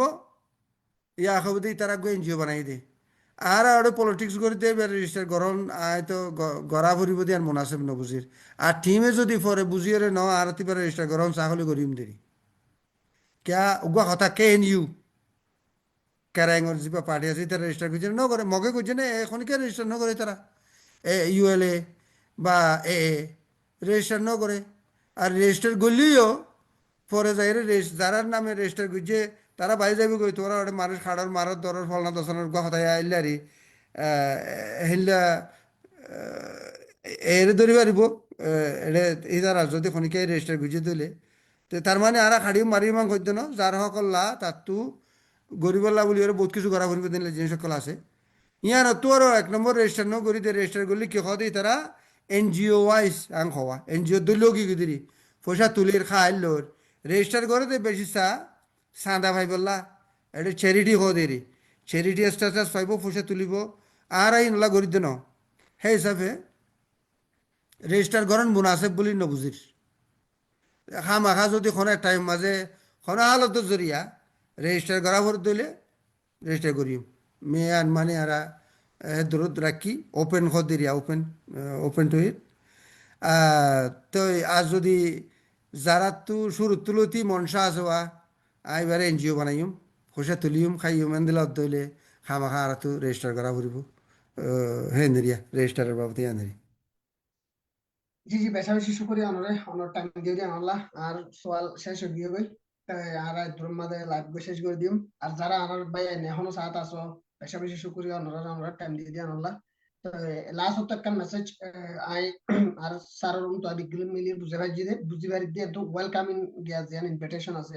ইয়া খবর তারা এনজিও বানাই দে আর আরো পলিটিক্স করে দিয়ে রেজিস্টার গরম তো গড়া ভরিব দিয়ে আর মনাসেব নবুজির আর টিমে যদি পরে বুঝিয়ে ন আর তিবার রেজিস্টার গরম চাহলে করিম দেরি ক্যা উগা কথা কে এন ইউ ক্যারাইঙর যা পার্টি আছে তারা রেজিস্টার করছে নকরে মগে করছে না এখনকে রেজিস্টার নকরে তারা ইউএলএ বা রেজিস্টার নকরে আর রেজিস্টার করলেও পরে যাই যারার নামে রেজিস্টার করছে তারা বাইরে যাবে কই তোরা ওটা মানুষ খাড়ার মারার দরের ফলনা দশনের কথায় আইলারি হিল্লা এর ধরি পারিব এটা এই দ্বারা যদি খনিকে রেজিস্টার গুজে দিলে তো তার মানে আর খাড়িও মারিও মাং হইতো না যার সকল লা তার তো গরিবল্লা বলি ওরা বহুত কিছু করা ফুরিব দিলে জিনিস সকল আছে ইয়ার তো আর এক নম্বর রেজিস্টার ন করি রেজিস্টার করলে কি হয় তারা এনজিও ওয়াইজ আং হওয়া এনজিও দিলেও কি দিদি পয়সা তুলির খাইলোর রেজিস্টার করে দে বেশি চাঁদা ভাই বললা এটা চ্যারিটি হো দেরি চ্যারিটি স্ট্যাটাস পাইব পয়সা তুলিব আর আই নলা গরিব ন সেই হিসাবে রেজিস্টার করেন মুনাসেব বলি নবুজির খামাখা যদি খনে টাইম মাঝে খনা হালত জরিয়া রেজিস্টার করা ভর দিলে রেজিস্টার করি মেয়ে আন মানে আর দূরত রাখি ওপেন দিরিয়া ওপেন ওপেন টু ইট তো আর যদি যারা তো শুরু তুলতি মনসা আসবা আইবারে এনজিও বানাইম পয়সা তুলিম খাইম এন দিলে দইলে খামাখা আর তো রেজিস্টার করা ফুরিব হে নেরিয়া রেজিস্টারের বাবদে আনেরি জি জি বেশা বেশি শুকরিয়া অনরে অনর টাইম দিয়ে দিয়ে আনলা আর সওয়াল শেষ হয়ে গিয়ে গই আর তোর মাঝে লাইভ শেষ করে দিম আর যারা আমার ভাই এখনো সাথ আছো বেশা বেশি শুকরিয়া অনরা টাইম দিয়ে দিয়ে আনলা লাস্ট হতে একটা মেসেজ আই আর স্যার তো আদি গিল মিলিয়ে বুঝে পারি দিয়ে তো ওয়েলকাম ইন গিয়া যেন ইনভিটেশন আছে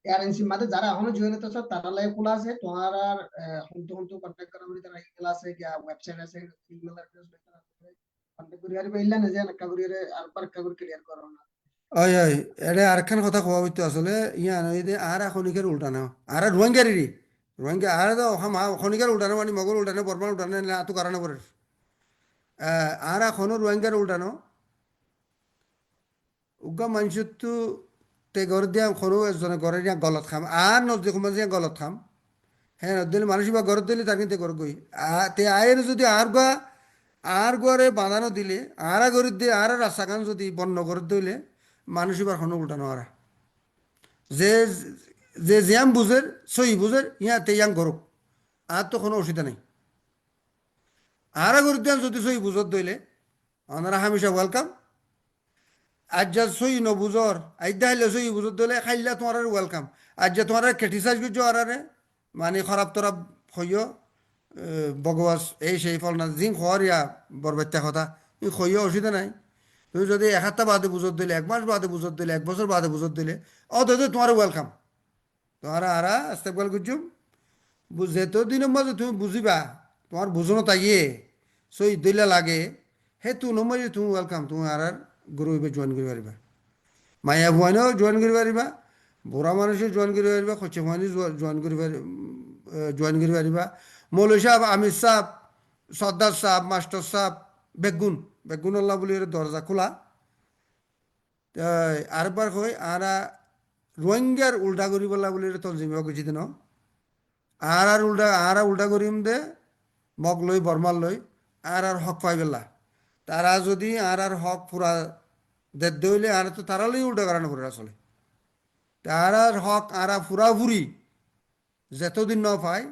এআরএনসি মাঝে যারা এখনো জয়েন হতেছ তারা লাই খোলা আছে তোমার আর হন্তু হন্তু কন্টাক্ট করা মানে তারা ইমেল আছে গিয়া ওয়েবসাইট আছে ইমেল অ্যাড্রেস কন্টাক্ট করি আর বললা না যে একটা করি আর পার একটা করে ক্লিয়ার করো না ওই ওই এটা আরেকখান কথা কোয়া হইতো আসলে ইয়া নয় যে আর খনিকের উল্টানো আর রোহিঙ্গারি রোহিঙ্গা আর তো খনিকের উল্টানো মানে মগল উল্টানো বর্মান উল্টানো এত কারণে করে আর এখনো রোহিঙ্গার উল্টানো উগা মানুষের তো তে ঘর দিয়া সরু এজনে ঘরে দিয়া গলত খাম আর নজদি সময় দিয়া গলত খাম হ্যাঁ দিলে মানুষ বা ঘরত দিলে তার কিন্তু ঘর গই তে আয়ের যদি আর গড়ে বাঁধানো দিলে আর গরিব দিয়ে আর রাস্তাখান যদি বন্ধ করে দিলে মানুষ এবার কোনো উল্টানো আর যে যে জ্যাম বুঝের সই বুঝের ইয়াতে ইয়াং করুক আর তো কোনো অসুবিধা নেই আর গরিব দিয়ে যদি সই বুঝত দইলে ওনারা হামেশা ওয়েলকাম। আজ যা সই ন বুঝর আইদা হাইলে সই বুঝর দিলে খাইলা তোমার ওয়েলকাম। আজ যে তোমার ক্রিটিসাইজ করছো আরারে মানে খারাপ তরাপ হইও বগবাস এই সেই ফল না জিং খর ইয়া বরবাত্যা কথা ই হইও অসুবিধা নাই। তুমি যদি এক সপ্তাহ বাদে বুঝর দিলে, 1 মাস বাদে বুঝর দিলে, 1 বছর বাদে বুঝর দিলে, তো তোমার ওয়েলকাম। তোমার আরা ইস্তেকবাল করছুম। যেত দিনের মাঝে তুমি বুঝিবা তোমার বুঝনো তাইয়ে সই দিলে লাগে হে তু নম্বরে তুমি ওয়েলকাম। তুমি আর গুরু হইবে জয়েন করি পারিবা, মায়া ভুয়ানেও জয়েন করি পারিবা, বুড়া মানুষও জয়েন করি পারিবা, খচ্ছে ভুয়ানি জয়েন করি পারিবা। মৌলী সাহেব, আমির সাহেব, সর্দার সাহেব, মাস্টার সাহেব, বেগুন বেগুন আল্লাহ বলি দরজা খোলা। আরেকবার কই আরা রোহিঙ্গার উল্টা করি বললা বলি তঞ্জিমা গেছি দিন আর উল্টা করিম দে মগ লই বর্মার লই আর হক পাই বেলা। তারা যদি আর হক পুরা দেড় দইলে আর তো তারা লই উল্টা করানো করে আসলে তার হক আরা পুরাপুরি যতদিন ন পায়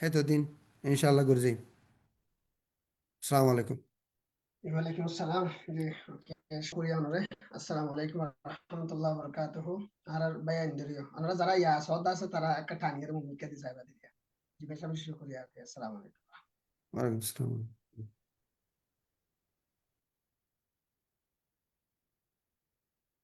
সেতদিন ইনশাল্লাহ করে যাই। আসসালামু আলাইকুম। ওয়ালাইকুম আসসালাম। জি, ওকে, শুকরিয়া ওনারে। আসসালামু আলাইকুম ওয়া রাহমাতুল্লাহি ওয়া বারাকাতুহু। আর ভাইয়া ইন্দ্রিয় ওনারা যারা ইয়া সদা আছে তারা একটা টানিয়ে মুমিকে দিছে। জি, বেশ বেশি শুকরিয়া। আসসালামু আলাইকুম। ওয়ালাইকুম আসসালাম।